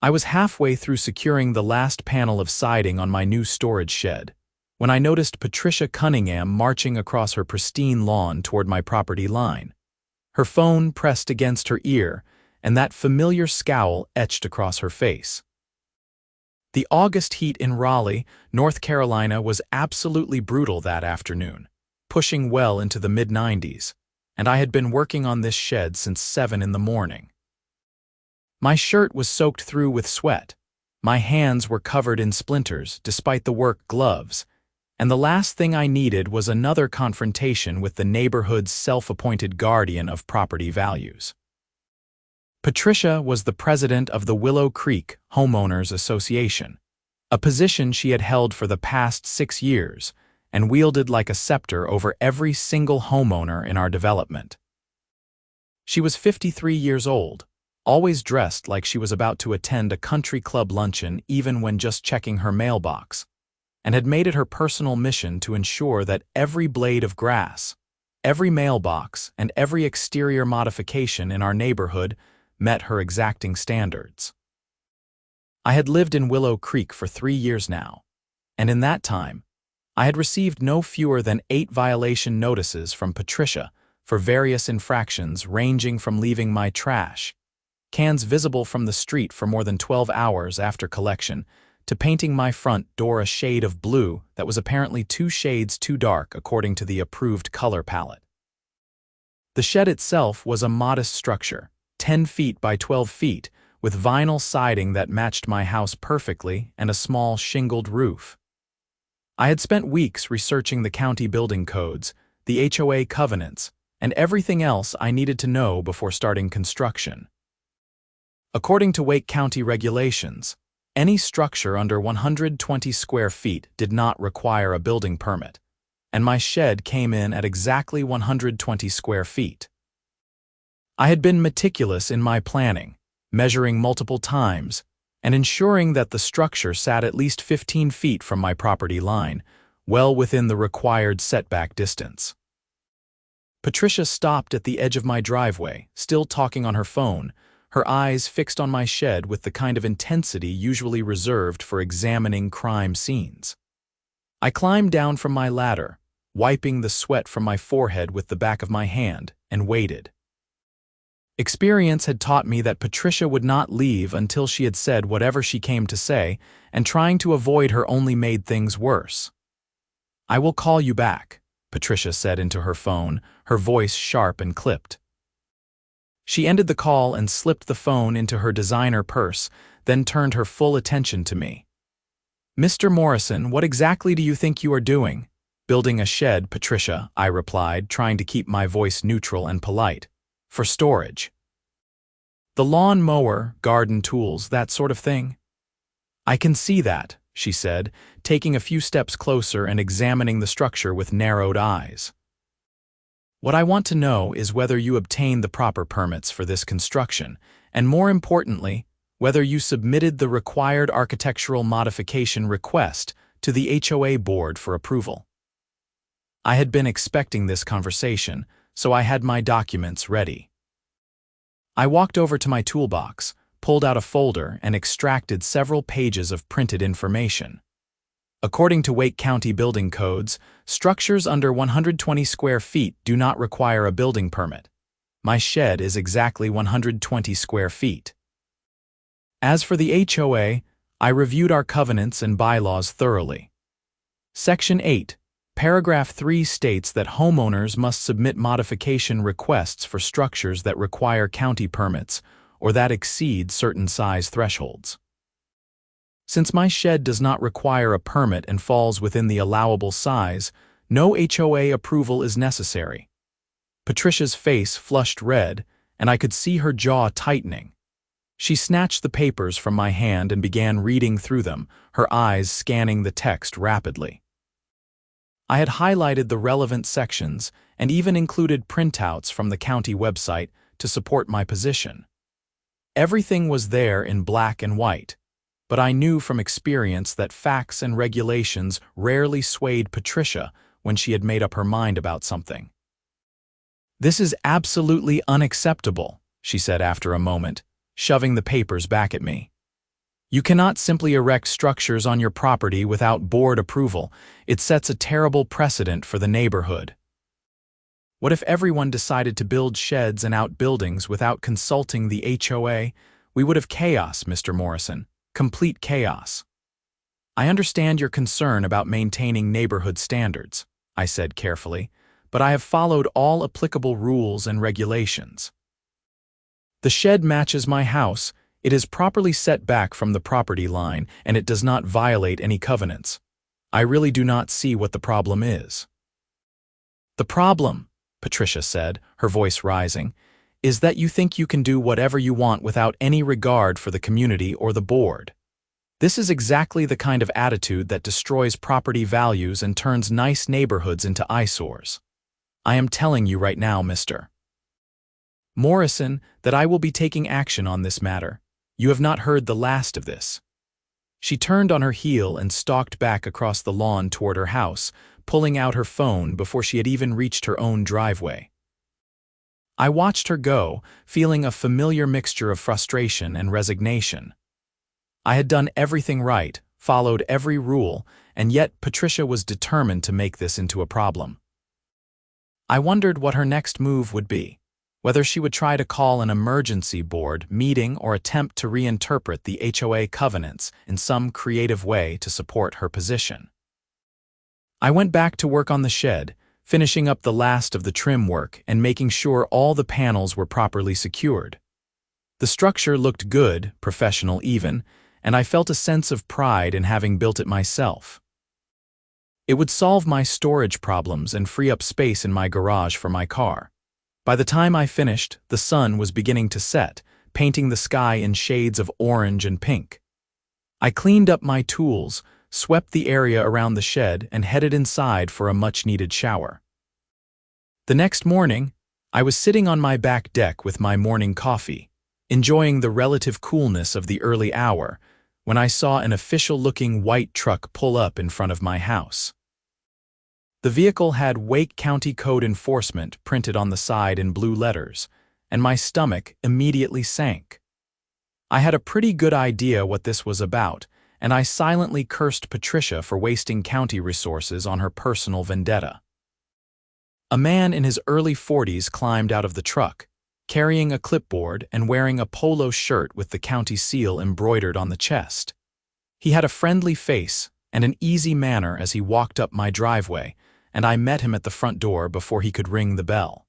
I was halfway through securing the last panel of siding on my new storage shed when I noticed Patricia Cunningham marching across her pristine lawn toward my property line. Her phone pressed against her ear, and that familiar scowl etched across her face. The August heat in Raleigh, North Carolina was absolutely brutal that afternoon, pushing well into the mid-90s, and I had been working on this shed since 7 in the morning. My shirt was soaked through with sweat, my hands were covered in splinters despite the work gloves, and the last thing I needed was another confrontation with the neighborhood's self-appointed guardian of property values. Patricia was the president of the Willow Creek Homeowners Association, a position she had held for the past 6 years and wielded like a scepter over every single homeowner in our development. She was 53 years old, always dressed like she was about to attend a country club luncheon even when just checking her mailbox, and had made it her personal mission to ensure that every blade of grass, every mailbox, and every exterior modification in our neighborhood met her exacting standards. I had lived in Willow Creek for 3 years now, and in that time, I had received no fewer than 8 violation notices from Patricia for various infractions ranging from leaving my trash, cans visible from the street for more than 12 hours after collection, to painting my front door a shade of blue that was apparently 2 shades too dark according to the approved color palette. The shed itself was a modest structure, 10 feet by 12 feet, with vinyl siding that matched my house perfectly and a small shingled roof. I had spent weeks researching the county building codes, the HOA covenants, and everything else I needed to know before starting construction. According to Wake County regulations, any structure under 120 square feet did not require a building permit, and my shed came in at exactly 120 square feet. I had been meticulous in my planning, measuring multiple times, and ensuring that the structure sat at least 15 feet from my property line, well within the required setback distance. Patricia stopped at the edge of my driveway, still talking on her phone, her eyes fixed on my shed with the kind of intensity usually reserved for examining crime scenes. I climbed down from my ladder, wiping the sweat from my forehead with the back of my hand, and waited. Experience had taught me that Patricia would not leave until she had said whatever she came to say, and trying to avoid her only made things worse. "I will call you back," Patricia said into her phone, her voice sharp and clipped. She ended the call and slipped the phone into her designer purse, then turned her full attention to me. "Mr. Morrison, what exactly do you think you are doing?" "Building a shed, Patricia," I replied, trying to keep my voice neutral and polite. "For storage." "The lawn mower, garden tools, that sort of thing?" "I can see that," she said, taking a few steps closer and examining the structure with narrowed eyes. "What I want to know is whether you obtained the proper permits for this construction, and more importantly, whether you submitted the required architectural modification request to the HOA board for approval." I had been expecting this conversation, so I had my documents ready. I walked over to my toolbox, pulled out a folder, and extracted several pages of printed information. According to Wake County building codes, structures under 120 square feet do not require a building permit. My shed is exactly 120 square feet. As for the HOA, I reviewed our covenants and bylaws thoroughly. Section 8, Paragraph 3 states that homeowners must submit modification requests for structures that require county permits or that exceed certain size thresholds. Since my shed does not require a permit and falls within the allowable size, no HOA approval is necessary. Patricia's face flushed red, and I could see her jaw tightening. She snatched the papers from my hand and began reading through them, her eyes scanning the text rapidly. I had highlighted the relevant sections and even included printouts from the county website to support my position. Everything was there in black and white, but I knew from experience that facts and regulations rarely swayed Patricia when she had made up her mind about something. "This is absolutely unacceptable," she said after a moment, shoving the papers back at me. You cannot simply erect structures on your property without board approval. It sets a terrible precedent for the neighborhood. What if everyone decided to build sheds and outbuildings without consulting the HOA? We would have chaos, Mr. Morrison. Complete chaos. I understand your concern about maintaining neighborhood standards, I said carefully, but I have followed all applicable rules and regulations. The shed matches my house. It is properly set back from the property line, and it does not violate any covenants. I really do not see what the problem is. The problem, Patricia said, her voice rising, is that you think you can do whatever you want without any regard for the community or the board. This is exactly the kind of attitude that destroys property values and turns nice neighborhoods into eyesores. I am telling you right now, Mr. Morrison, that I will be taking action on this matter. You have not heard the last of this. She turned on her heel and stalked back across the lawn toward her house, pulling out her phone before she had even reached her own driveway. I watched her go, feeling a familiar mixture of frustration and resignation. I had done everything right, followed every rule, and yet Patricia was determined to make this into a problem. I wondered what her next move would be, whether she would try to call an emergency board meeting or attempt to reinterpret the HOA covenants in some creative way to support her position. I went back to work on the shed, finishing up the last of the trim work and making sure all the panels were properly secured. The structure looked good, professional even, and I felt a sense of pride in having built it myself. It would solve my storage problems and free up space in my garage for my car. By the time I finished, the sun was beginning to set, painting the sky in shades of orange and pink. I cleaned up my tools, swept the area around the shed, and headed inside for a much-needed shower. The next morning, I was sitting on my back deck with my morning coffee, enjoying the relative coolness of the early hour, when I saw an official-looking white truck pull up in front of my house. The vehicle had Wake County Code Enforcement printed on the side in blue letters, and my stomach immediately sank. I had a pretty good idea what this was about, and I silently cursed Patricia for wasting county resources on her personal vendetta. A man in his early 40s climbed out of the truck, carrying a clipboard and wearing a polo shirt with the county seal embroidered on the chest. He had a friendly face and an easy manner as he walked up my driveway, and I met him at the front door before he could ring the bell.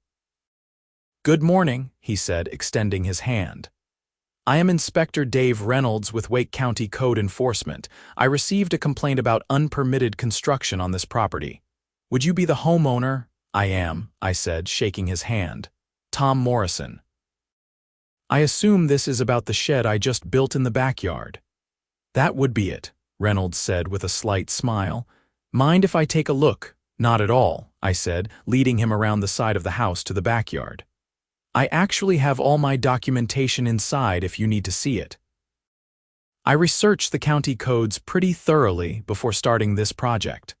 "Good morning," he said, extending his hand. "I am Inspector Dave Reynolds with Wake County Code Enforcement. I received a complaint about unpermitted construction on this property. Would you be the homeowner?" "I am," I said, shaking his hand. "Tom Morrison." "I assume this is about the shed I just built in the backyard." "That would be it," Reynolds said with a slight smile. "Mind if I take a look?" "Not at all," I said, leading him around the side of the house to the backyard. "I actually have all my documentation inside if you need to see it." I researched the county codes pretty thoroughly before starting this project.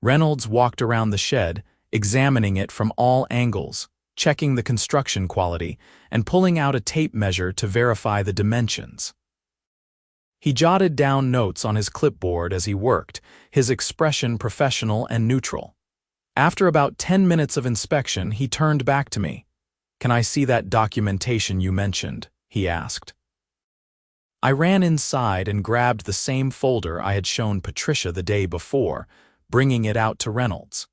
Reynolds walked around the shed, examining it from all angles, checking the construction quality, and pulling out a tape measure to verify the dimensions. He jotted down notes on his clipboard as he worked, his expression professional and neutral. After about 10 minutes of inspection, he turned back to me. "Can I see that documentation you mentioned?" he asked. I ran inside and grabbed the same folder I had shown Patricia the day before, bringing it out to Reynolds.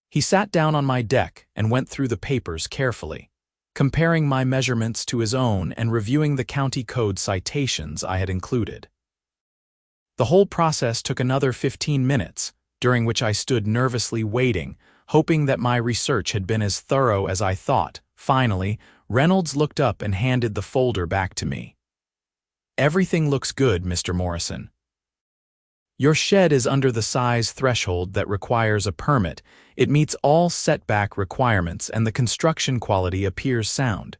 He sat down on my deck and went through the papers carefully, comparing my measurements to his own and reviewing the county code citations I had included. The whole process took another 15 minutes, during which I stood nervously waiting, hoping that my research had been as thorough as I thought. Finally, Reynolds looked up and handed the folder back to me. "Everything looks good, Mr. Morrison. Your shed is under the size threshold that requires a permit. It meets all setback requirements and the construction quality appears sound.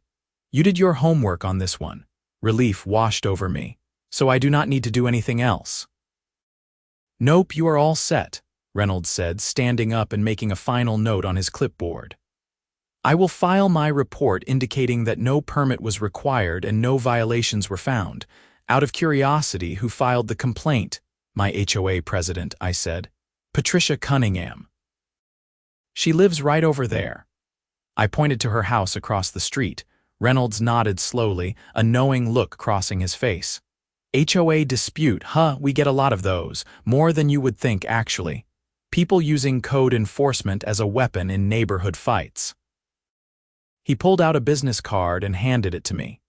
You did your homework on this one." Relief washed over me. "So I do not need to do anything else." "Nope, you are all set," Reynolds said, standing up and making a final note on his clipboard. "I will file my report indicating that no permit was required and no violations were found. Out of curiosity, who filed the complaint? My HOA president, I said. Patricia Cunningham. She lives right over there. I pointed to her house across the street. Reynolds nodded slowly, a knowing look crossing his face. HOA dispute, huh? We get a lot of those. More than you would think, actually. People using code enforcement as a weapon in neighborhood fights. He pulled out a business card and handed it to me.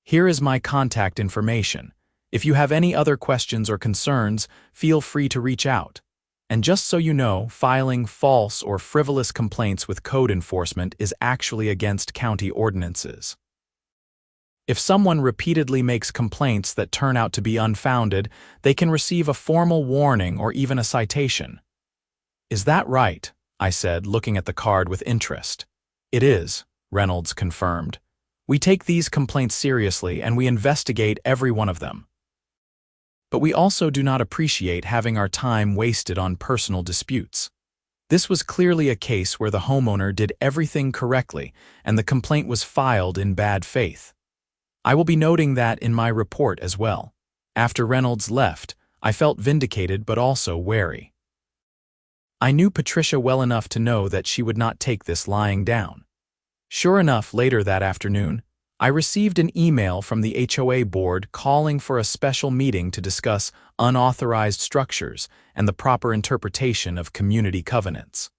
Here is my contact information. If you have any other questions or concerns, feel free to reach out. And just so you know, filing false or frivolous complaints with code enforcement is actually against county ordinances. If someone repeatedly makes complaints that turn out to be unfounded, they can receive a formal warning or even a citation. Is that right? I said, looking at the card with interest. It is, Reynolds confirmed. We take these complaints seriously and we investigate every one of them. But we also do not appreciate having our time wasted on personal disputes. This was clearly a case where the homeowner did everything correctly and the complaint was filed in bad faith. I will be noting that in my report as well. After Reynolds left, I felt vindicated but also wary. I knew Patricia well enough to know that she would not take this lying down. Sure enough, later that afternoon, I received an email from the HOA board calling for a special meeting to discuss unauthorized structures and the proper interpretation of community covenants.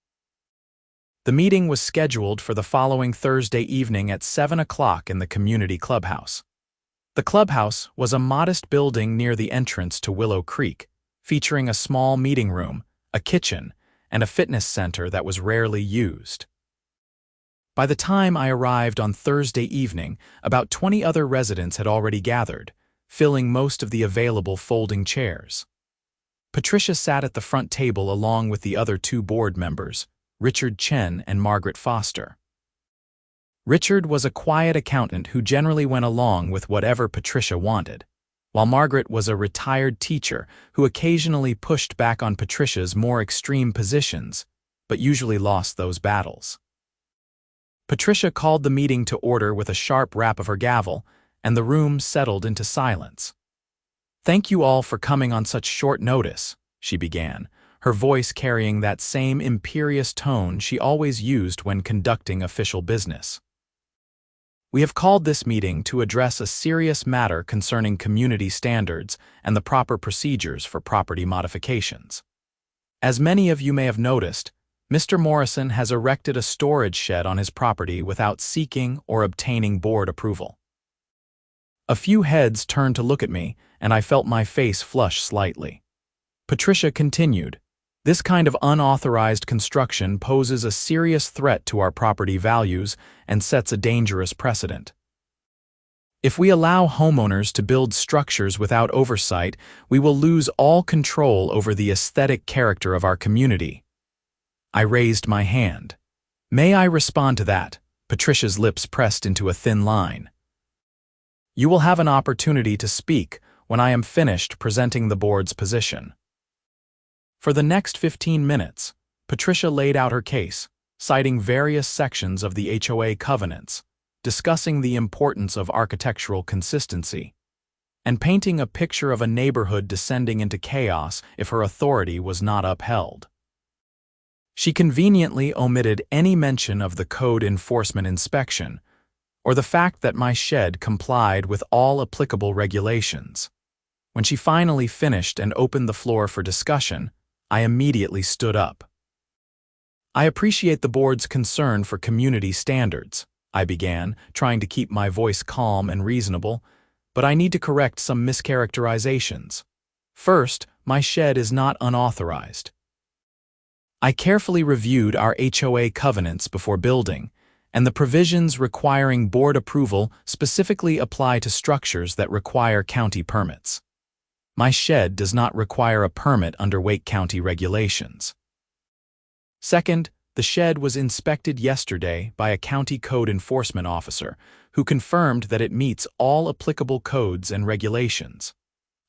The meeting was scheduled for the following Thursday evening at 7 o'clock in the community clubhouse. The clubhouse was a modest building near the entrance to Willow Creek, featuring a small meeting room, a kitchen, and a fitness center that was rarely used. By the time I arrived on Thursday evening, about 20 other residents had already gathered, filling most of the available folding chairs. Patricia sat at the front table along with the other two board members, Richard Chen and Margaret Foster. Richard was a quiet accountant who generally went along with whatever Patricia wanted, while Margaret was a retired teacher who occasionally pushed back on Patricia's more extreme positions, but usually lost those battles. Patricia called the meeting to order with a sharp rap of her gavel, and the room settled into silence. "Thank you all for coming on such short notice," she began, her voice carrying that same imperious tone she always used when conducting official business. "We have called this meeting to address a serious matter concerning community standards and the proper procedures for property modifications. As many of you may have noticed, Mr. Morrison has erected a storage shed on his property without seeking or obtaining board approval." A few heads turned to look at me, and I felt my face flush slightly. Patricia continued, "This kind of unauthorized construction poses a serious threat to our property values and sets a dangerous precedent. If we allow homeowners to build structures without oversight, we will lose all control over the aesthetic character of our community." I raised my hand. "May I respond to that?" Patricia's lips pressed into a thin line. "You will have an opportunity to speak when I am finished presenting the board's position." For the next 15 minutes, Patricia laid out her case, citing various sections of the HOA covenants, discussing the importance of architectural consistency, and painting a picture of a neighborhood descending into chaos if her authority was not upheld. She conveniently omitted any mention of the code enforcement inspection, or the fact that my shed complied with all applicable regulations. When she finally finished and opened the floor for discussion, I immediately stood up. "I appreciate the board's concern for community standards," I began, trying to keep my voice calm and reasonable, "but I need to correct some mischaracterizations. First, my shed is not unauthorized. I carefully reviewed our HOA covenants before building, and the provisions requiring board approval specifically apply to structures that require county permits. My shed does not require a permit under Wake County regulations. Second, the shed was inspected yesterday by a county code enforcement officer who confirmed that it meets all applicable codes and regulations.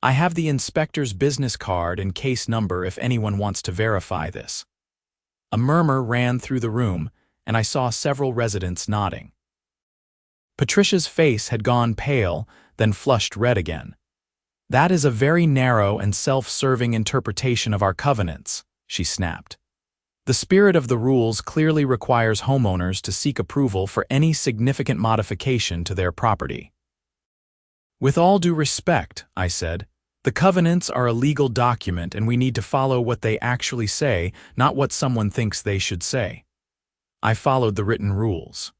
I have the inspector's business card and case number if anyone wants to verify this." A murmur ran through the room, and I saw several residents nodding. Patricia's face had gone pale, then flushed red again. "That is a very narrow and self-serving interpretation of our covenants," she snapped. "The spirit of the rules clearly requires homeowners to seek approval for any significant modification to their property." "With all due respect," I said, "the covenants are a legal document and we need to follow what they actually say, not what someone thinks they should say." I followed the written rules.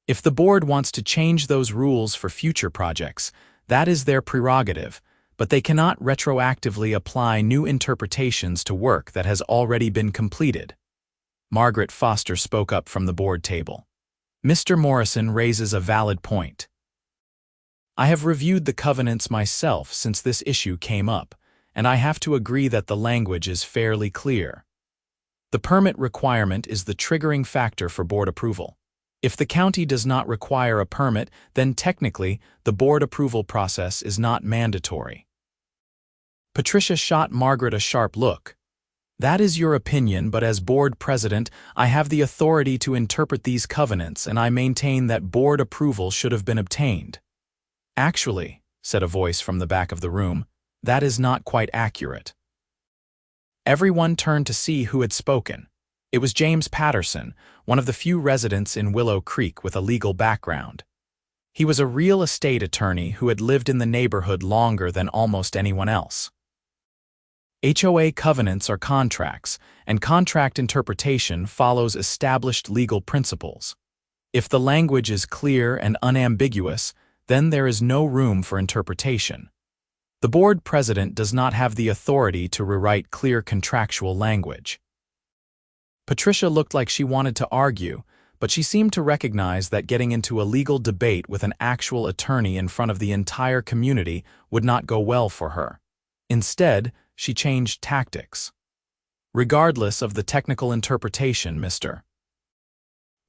If the board wants to change those rules for future projects, that is their prerogative, but they cannot retroactively apply new interpretations to work that has already been completed. Margaret Foster spoke up from the board table. "Mr. Morrison raises a valid point. I have reviewed the covenants myself since this issue came up, and I have to agree that the language is fairly clear. The permit requirement is the triggering factor for board approval. If the county does not require a permit, then technically the board approval process is not mandatory." Patricia shot Margaret a sharp look. "That is your opinion, but as board president, I have the authority to interpret these covenants, and I maintain that board approval should have been obtained." "Actually," said a voice from the back of the room, "that is not quite accurate." Everyone turned to see who had spoken. It was James Patterson, one of the few residents in Willow Creek with a legal background. He was a real estate attorney who had lived in the neighborhood longer than almost anyone else. HOA covenants are contracts, and contract interpretation follows established legal principles. If the language is clear and unambiguous, then there is no room for interpretation. The board president does not have the authority to rewrite clear contractual language. Patricia looked like she wanted to argue, but she seemed to recognize that getting into a legal debate with an actual attorney in front of the entire community would not go well for her. Instead, she changed tactics. "Regardless of the technical interpretation, Mr.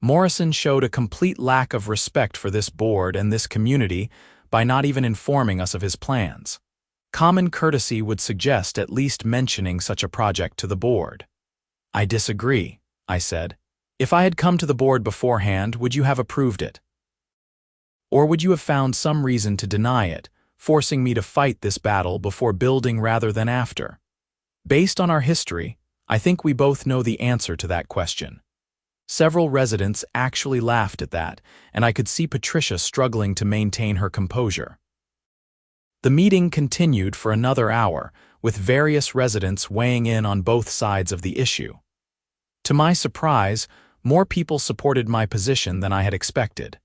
Morrison showed a complete lack of respect for this board and this community by not even informing us of his plans. Common courtesy would suggest at least mentioning such a project to the board." "I disagree," I said. "If I had come to the board beforehand, would you have approved it? Or would you have found some reason to deny it, forcing me to fight this battle before building rather than after?" Based on our history, I think we both know the answer to that question. Several residents actually laughed at that, and I could see Patricia struggling to maintain her composure. The meeting continued for another hour, with various residents weighing in on both sides of the issue. To my surprise, more people supported my position than I had expected.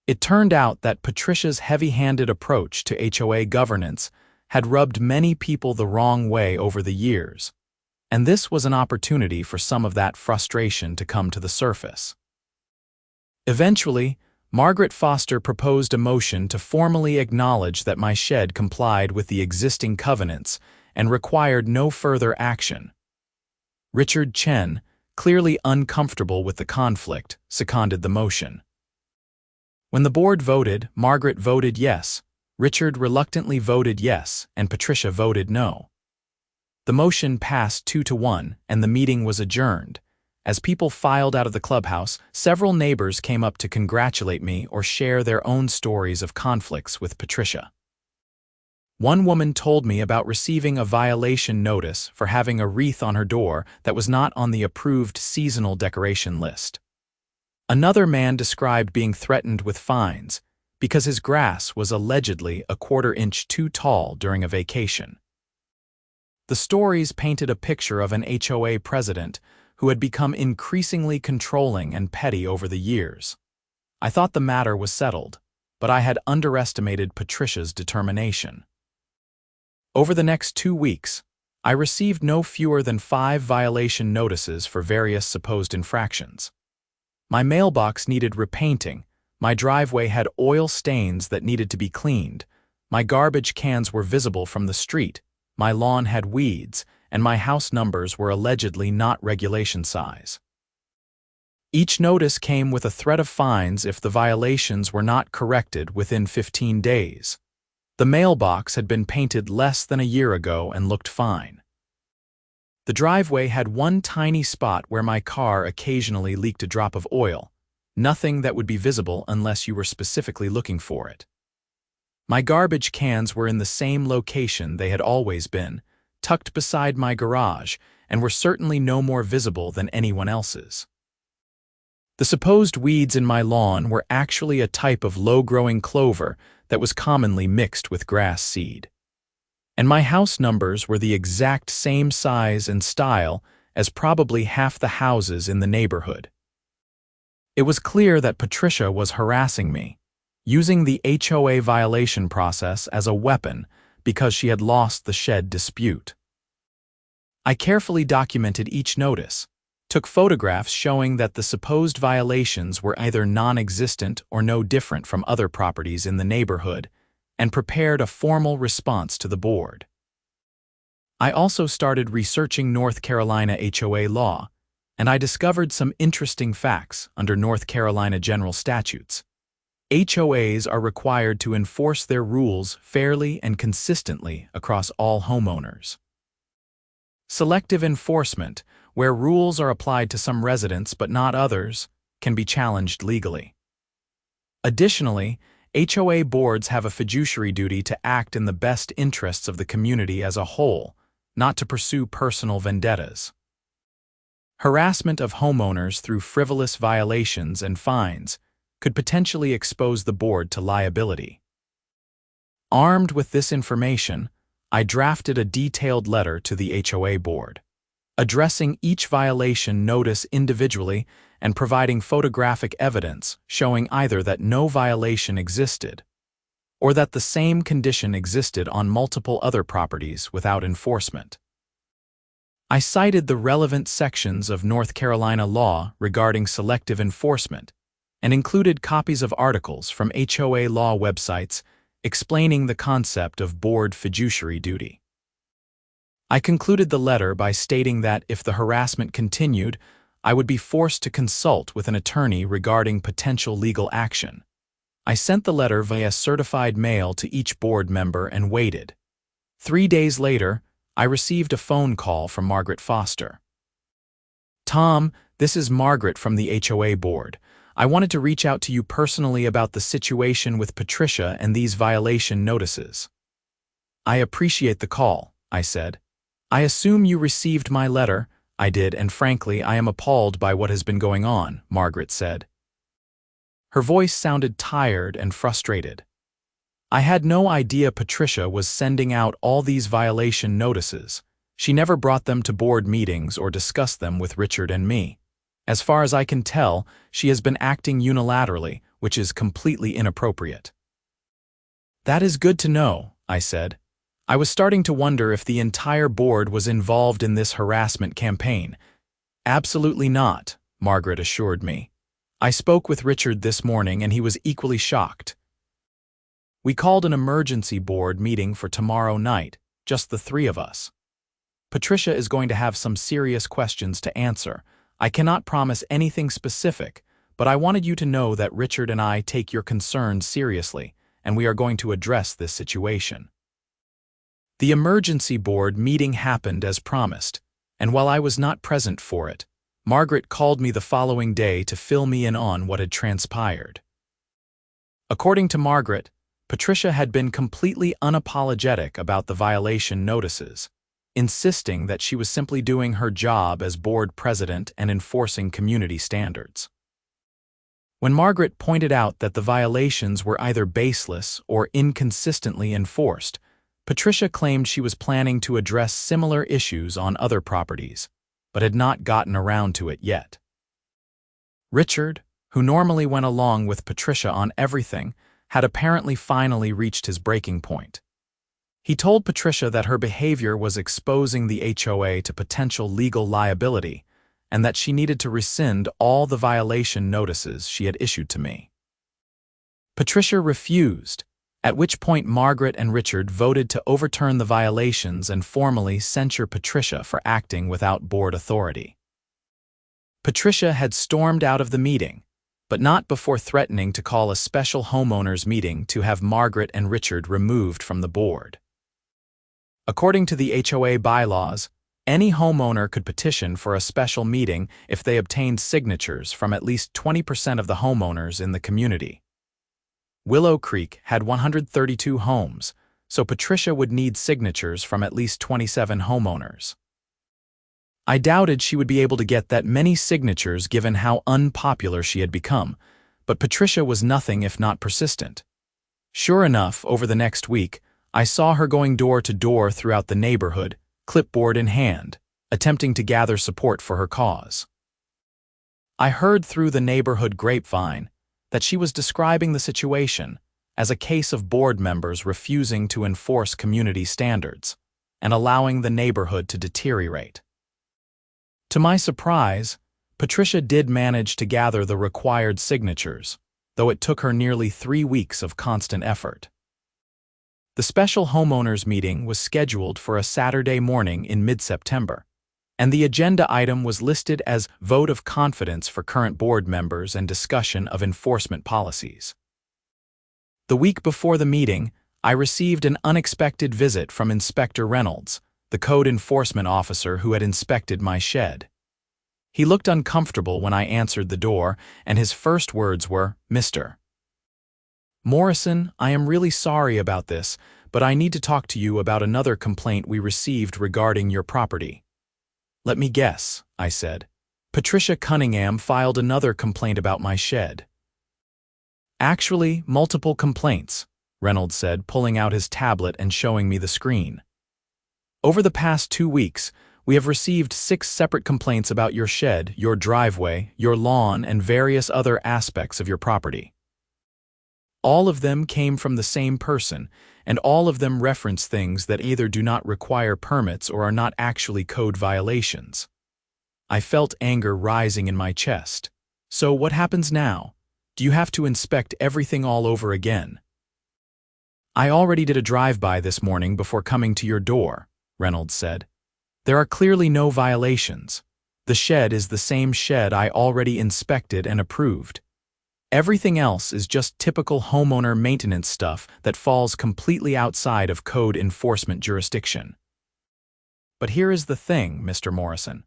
It turned out that Patricia's heavy-handed approach to HOA governance had rubbed many people the wrong way over the years, and this was an opportunity for some of that frustration to come to the surface. Eventually, Margaret Foster proposed a motion to formally acknowledge that my shed complied with the existing covenants and required no further action. Richard Chen, clearly uncomfortable with the conflict, seconded the motion. When the board voted, Margaret voted yes, Richard reluctantly voted yes, and Patricia voted no. The motion passed 2-1, and the meeting was adjourned. As people filed out of the clubhouse, several neighbors came up to congratulate me or share their own stories of conflicts with Patricia. One woman told me about receiving a violation notice for having a wreath on her door that was not on the approved seasonal decoration list. Another man described being threatened with fines because his grass was allegedly a quarter-inch too tall during a vacation. The stories painted a picture of an HOA president who had become increasingly controlling and petty over the years. I thought the matter was settled, but I had underestimated Patricia's determination. Over the next 2 weeks, I received no fewer than 5 violation notices for various supposed infractions. My mailbox needed repainting, my driveway had oil stains that needed to be cleaned, my garbage cans were visible from the street, my lawn had weeds, and my house numbers were allegedly not regulation size. Each notice came with a threat of fines if the violations were not corrected within 15 days. The mailbox had been painted less than a year ago and looked fine. The driveway had one tiny spot where my car occasionally leaked a drop of oil, nothing that would be visible unless you were specifically looking for it. My garbage cans were in the same location they had always been, tucked beside my garage, and were certainly no more visible than anyone else's. The supposed weeds in my lawn were actually a type of low-growing clover that was commonly mixed with grass seed. And my house numbers were the exact same size and style as probably half the houses in the neighborhood. It was clear that Patricia was harassing me, using the HOA violation process as a weapon because she had lost the shed dispute. I carefully documented each notice, took photographs showing that the supposed violations were either non-existent or no different from other properties in the neighborhood, and prepared a formal response to the board. I also started researching North Carolina HOA law, and I discovered some interesting facts under North Carolina general statutes. HOAs are required to enforce their rules fairly and consistently across all homeowners. Selective enforcement, where rules are applied to some residents but not others, can be challenged legally. Additionally, HOA boards have a fiduciary duty to act in the best interests of the community as a whole, not to pursue personal vendettas. Harassment of homeowners through frivolous violations and fines could potentially expose the board to liability. Armed with this information, I drafted a detailed letter to the HOA board, addressing each violation notice individually and providing photographic evidence showing either that no violation existed or that the same condition existed on multiple other properties without enforcement. I cited the relevant sections of North Carolina law regarding selective enforcement and included copies of articles from HOA law websites explaining the concept of board fiduciary duty. I concluded the letter by stating that if the harassment continued, I would be forced to consult with an attorney regarding potential legal action. I sent the letter via certified mail to each board member and waited. 3 days later, I received a phone call from Margaret Foster. "Tom, this is Margaret from the HOA board. I wanted to reach out to you personally about the situation with Patricia and these violation notices." "I appreciate the call," I said. "I assume you received my letter." "I did, and frankly, I am appalled by what has been going on," Margaret said. Her voice sounded tired and frustrated. "I had no idea Patricia was sending out all these violation notices. She never brought them to board meetings or discussed them with Richard and me. As far as I can tell, she has been acting unilaterally, which is completely inappropriate." "That is good to know," I said. I was starting to wonder if the entire board was involved in this harassment campaign. "Absolutely not," Margaret assured me. "I spoke with Richard this morning and he was equally shocked. We called an emergency board meeting for tomorrow night, just the 3 of us. Patricia is going to have some serious questions to answer. I cannot promise anything specific, but I wanted you to know that Richard and I take your concerns seriously, and we are going to address this situation." The emergency board meeting happened as promised, and while I was not present for it, Margaret called me the following day to fill me in on what had transpired. According to Margaret, Patricia had been completely unapologetic about the violation notices, insisting that she was simply doing her job as board president and enforcing community standards. When Margaret pointed out that the violations were either baseless or inconsistently enforced, Patricia claimed she was planning to address similar issues on other properties, but had not gotten around to it yet. Richard, who normally went along with Patricia on everything, had apparently finally reached his breaking point. He told Patricia that her behavior was exposing the HOA to potential legal liability and that she needed to rescind all the violation notices she had issued to me. Patricia refused, at which point Margaret and Richard voted to overturn the violations and formally censure Patricia for acting without board authority. Patricia had stormed out of the meeting, but not before threatening to call a special homeowners meeting to have Margaret and Richard removed from the board. According to the HOA bylaws, any homeowner could petition for a special meeting if they obtained signatures from at least 20% of the homeowners in the community. Willow Creek had 132 homes, so Patricia would need signatures from at least 27 homeowners. I doubted she would be able to get that many signatures given how unpopular she had become, but Patricia was nothing if not persistent. Sure enough, over the next week, I saw her going door to door throughout the neighborhood, clipboard in hand, attempting to gather support for her cause. I heard through the neighborhood grapevine that she was describing the situation as a case of board members refusing to enforce community standards and allowing the neighborhood to deteriorate. To my surprise, Patricia did manage to gather the required signatures, though it took her nearly 3 weeks of constant effort. The special homeowners meeting was scheduled for a Saturday morning in mid-September, and the agenda item was listed as vote of confidence for current board members and discussion of enforcement policies. The week before the meeting, I received an unexpected visit from Inspector Reynolds, the code enforcement officer who had inspected my shed. He looked uncomfortable when I answered the door, and his first words were, "Mr. Morrison, I am really sorry about this, but I need to talk to you about another complaint we received regarding your property." "Let me guess," I said. "Patricia Cunningham filed another complaint about my shed." "Actually, multiple complaints," Reynolds said, pulling out his tablet and showing me the screen. "Over the past 2 weeks, we have received 6 separate complaints about your shed, your driveway, your lawn, and various other aspects of your property. All of them came from the same person, and all of them reference things that either do not require permits or are not actually code violations." I felt anger rising in my chest. "So what happens now? Do you have to inspect everything all over again?" "I already did a drive-by this morning before coming to your door," Reynolds said. "There are clearly no violations. The shed is the same shed I already inspected and approved. Everything else is just typical homeowner maintenance stuff that falls completely outside of code enforcement jurisdiction." "But here is the thing, Mr. Morrison.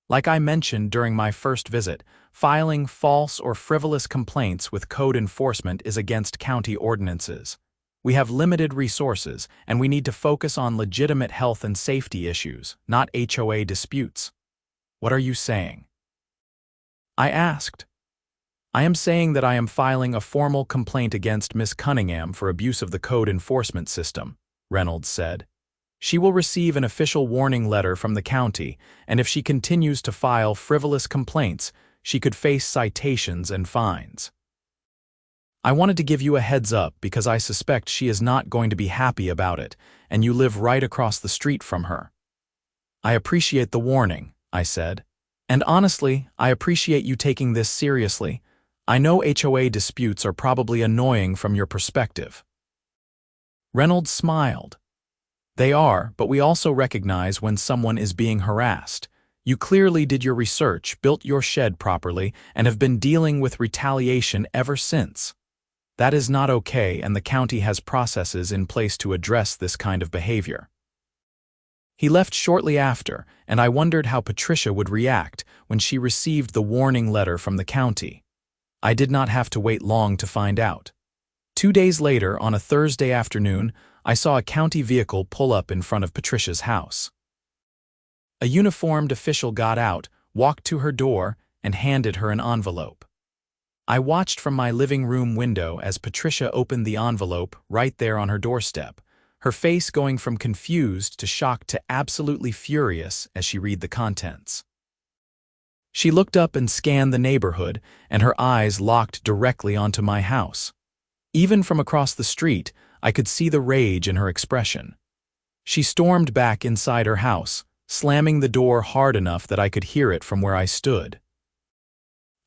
Like I mentioned during my first visit, filing false or frivolous complaints with code enforcement is against county ordinances. We have limited resources, and we need to focus on legitimate health and safety issues, not HOA disputes. What are you saying?" I asked. "I am saying that I am filing a formal complaint against Ms. Cunningham for abuse of the code enforcement system," Reynolds said. "She will receive an official warning letter from the county, and if she continues to file frivolous complaints, she could face citations and fines. I wanted to give you a heads up because I suspect she is not going to be happy about it, and you live right across the street from her." "I appreciate the warning," I said. "And honestly, I appreciate you taking this seriously. I know HOA disputes are probably annoying from your perspective." Reynolds smiled. "They are, but we also recognize when someone is being harassed. You clearly did your research, built your shed properly, and have been dealing with retaliation ever since. That is not okay, and the county has processes in place to address this kind of behavior." He left shortly after, and I wondered how Patricia would react when she received the warning letter from the county. I did not have to wait long to find out. 2 days later, on a Thursday afternoon, I saw a county vehicle pull up in front of Patricia's house. A uniformed official got out, walked to her door, and handed her an envelope. I watched from my living room window as Patricia opened the envelope right there on her doorstep, her face going from confused to shocked to absolutely furious as she read the contents. She looked up and scanned the neighborhood, and her eyes locked directly onto my house. Even from across the street, I could see the rage in her expression. She stormed back inside her house, slamming the door hard enough that I could hear it from where I stood.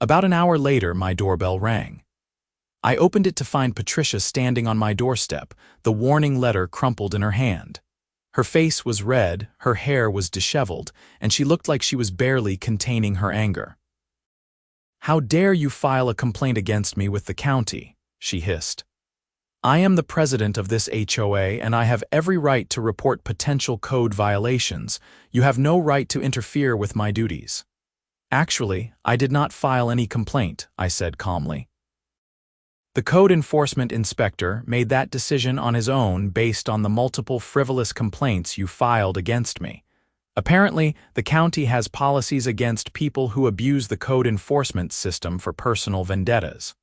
About an hour later, my doorbell rang. I opened it to find Patricia standing on my doorstep, the warning letter crumpled in her hand. Her face was red, her hair was disheveled, and she looked like she was barely containing her anger. "How dare you file a complaint against me with the county?" she hissed. "I am the president of this HOA, and I have every right to report potential code violations. You have no right to interfere with my duties." "Actually, I did not file any complaint," I said calmly. The code enforcement inspector made that decision on his own based on the multiple frivolous complaints you filed against me. Apparently, the county has policies against people who abuse the code enforcement system for personal vendettas.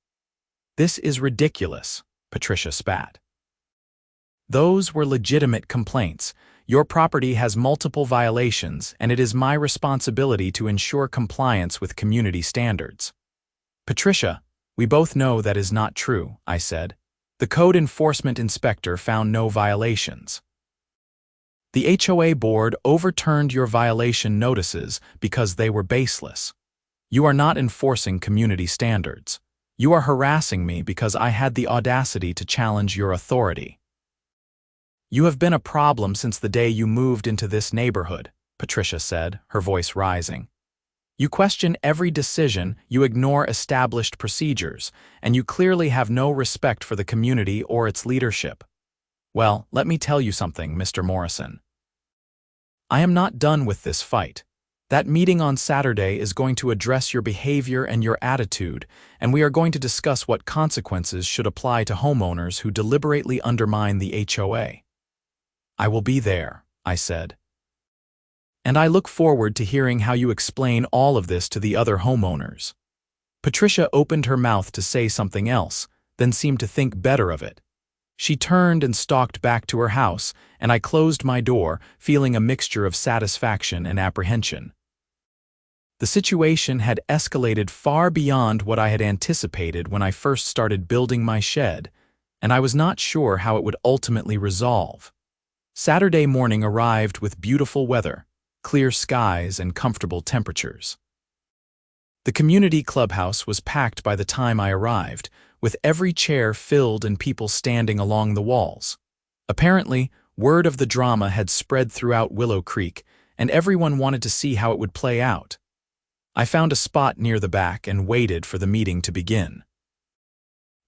This is ridiculous, Patricia spat. Those were legitimate complaints. Your property has multiple violations, and it is my responsibility to ensure compliance with community standards. Patricia, we both know that is not true, I said. The code enforcement inspector found no violations. The HOA board overturned your violation notices because they were baseless. You are not enforcing community standards. You are harassing me because I had the audacity to challenge your authority. You have been a problem since the day you moved into this neighborhood, Patricia said, her voice rising. You question every decision, you ignore established procedures, and you clearly have no respect for the community or its leadership. Well, let me tell you something, Mr. Morrison. I am not done with this fight. That meeting on Saturday is going to address your behavior and your attitude, and we are going to discuss what consequences should apply to homeowners who deliberately undermine the HOA. I will be there, I said. And I look forward to hearing how you explain all of this to the other homeowners. Patricia opened her mouth to say something else, then seemed to think better of it. She turned and stalked back to her house, and I closed my door, feeling a mixture of satisfaction and apprehension. The situation had escalated far beyond what I had anticipated when I first started building my shed, and I was not sure how it would ultimately resolve. Saturday morning arrived with beautiful weather, clear skies, and comfortable temperatures. The community clubhouse was packed by the time I arrived, with every chair filled and people standing along the walls. Apparently, word of the drama had spread throughout Willow Creek, and everyone wanted to see how it would play out. I found a spot near the back and waited for the meeting to begin.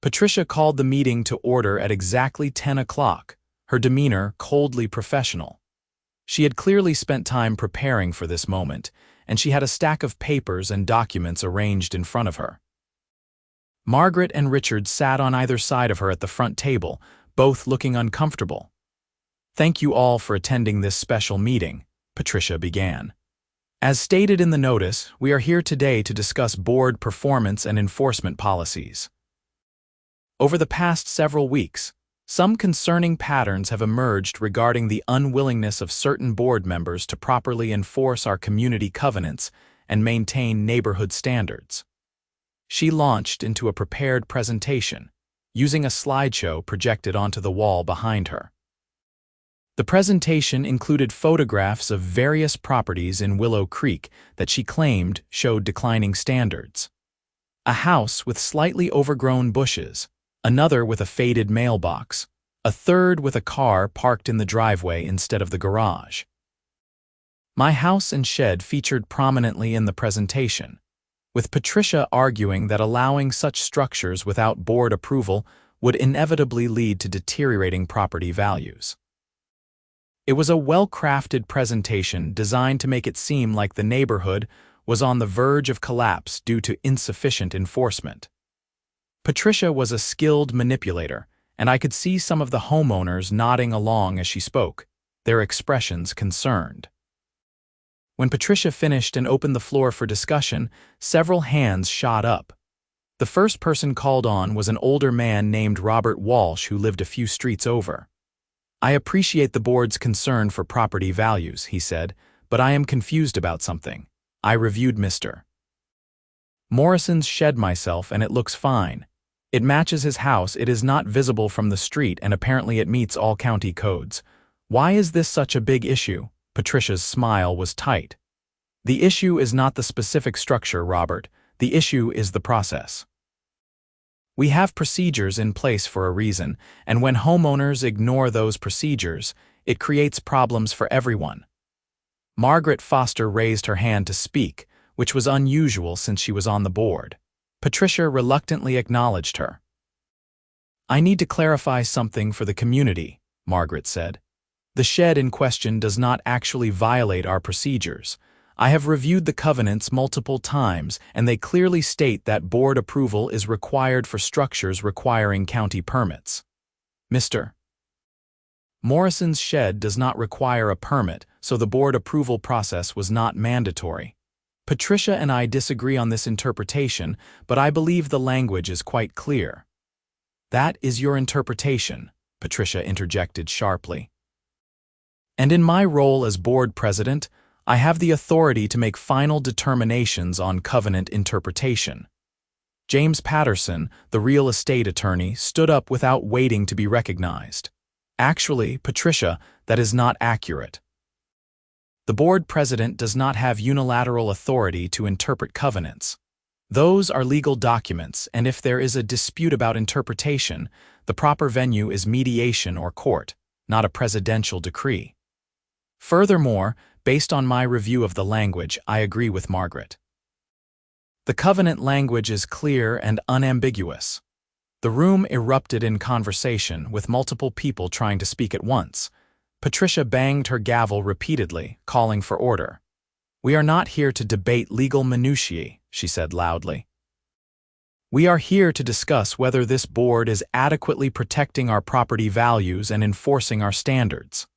Patricia called the meeting to order at exactly 10 o'clock, her demeanor coldly professional. She had clearly spent time preparing for this moment, and she had a stack of papers and documents arranged in front of her. Margaret and Richard sat on either side of her at the front table, both looking uncomfortable. Thank you all for attending this special meeting, Patricia began. As stated in the notice, we are here today to discuss board performance and enforcement policies. Over the past several weeks, some concerning patterns have emerged regarding the unwillingness of certain board members to properly enforce our community covenants and maintain neighborhood standards. She launched into a prepared presentation, using a slideshow projected onto the wall behind her. The presentation included photographs of various properties in Willow Creek that she claimed showed declining standards. A house with slightly overgrown bushes, another with a faded mailbox, a third with a car parked in the driveway instead of the garage. My house and shed featured prominently in the presentation, with Patricia arguing that allowing such structures without board approval would inevitably lead to deteriorating property values. It was a well-crafted presentation designed to make it seem like the neighborhood was on the verge of collapse due to insufficient enforcement. Patricia was a skilled manipulator, and I could see some of the homeowners nodding along as she spoke, their expressions concerned. When Patricia finished and opened the floor for discussion, several hands shot up. The first person called on was an older man named Robert Walsh who lived a few streets over. I appreciate the board's concern for property values, he said, but I am confused about something. I reviewed Mr. Morrison's shed myself and it looks fine. It matches his house, it is not visible from the street, and apparently it meets all county codes. Why is this such a big issue? Patricia's smile was tight. The issue is not the specific structure, Robert. The issue is the process. We have procedures in place for a reason, and when homeowners ignore those procedures, it creates problems for everyone. Margaret Foster raised her hand to speak, which was unusual since she was on the board. Patricia reluctantly acknowledged her. I need to clarify something for the community, Margaret said. The shed in question does not actually violate our procedures. I have reviewed the covenants multiple times, and they clearly state that board approval is required for structures requiring county permits. Mr. Morrison's shed does not require a permit, so the board approval process was not mandatory. Patricia and I disagree on this interpretation, but I believe the language is quite clear. That is your interpretation, Patricia interjected sharply. And in my role as board president, I have the authority to make final determinations on covenant interpretation. James Patterson, the real estate attorney, stood up without waiting to be recognized. Actually, Patricia, that is not accurate. The board president does not have unilateral authority to interpret covenants. Those are legal documents, and if there is a dispute about interpretation, the proper venue is mediation or court, not a presidential decree. Furthermore, based on my review of the language, I agree with Margaret. The covenant language is clear and unambiguous. The room erupted in conversation, with multiple people trying to speak at once. Patricia banged her gavel repeatedly, calling for order. "We are not here to debate legal minutiae," she said loudly. "We are here to discuss whether this board is adequately protecting our property values and enforcing our standards."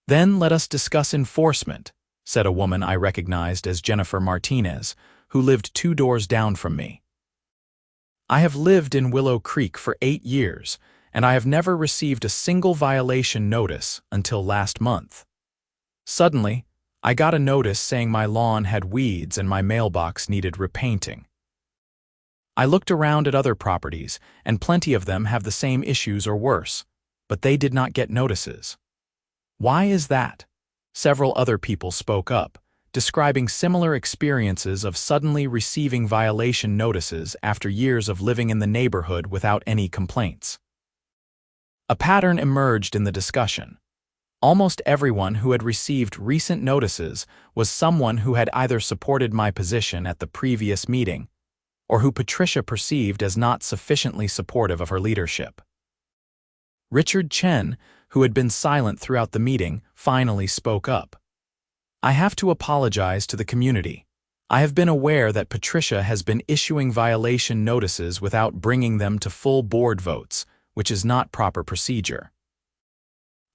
"Then let us discuss enforcement," said a woman I recognized as Jennifer Martinez, who lived 2 doors down from me. "I have lived in Willow Creek for 8 years, and I have never received a single violation notice until last month. Suddenly, I got a notice saying my lawn had weeds and my mailbox needed repainting. I looked around at other properties, and plenty of them have the same issues or worse, but they did not get notices. Why is that?" Several other people spoke up, describing similar experiences of suddenly receiving violation notices after years of living in the neighborhood without any complaints. A pattern emerged in the discussion. Almost everyone who had received recent notices was someone who had either supported my position at the previous meeting or who Patricia perceived as not sufficiently supportive of her leadership. Richard Chen, who had been silent throughout the meeting, finally spoke up. "I have to apologize to the community. I have been aware that Patricia has been issuing violation notices without bringing them to full board votes, which is not proper procedure.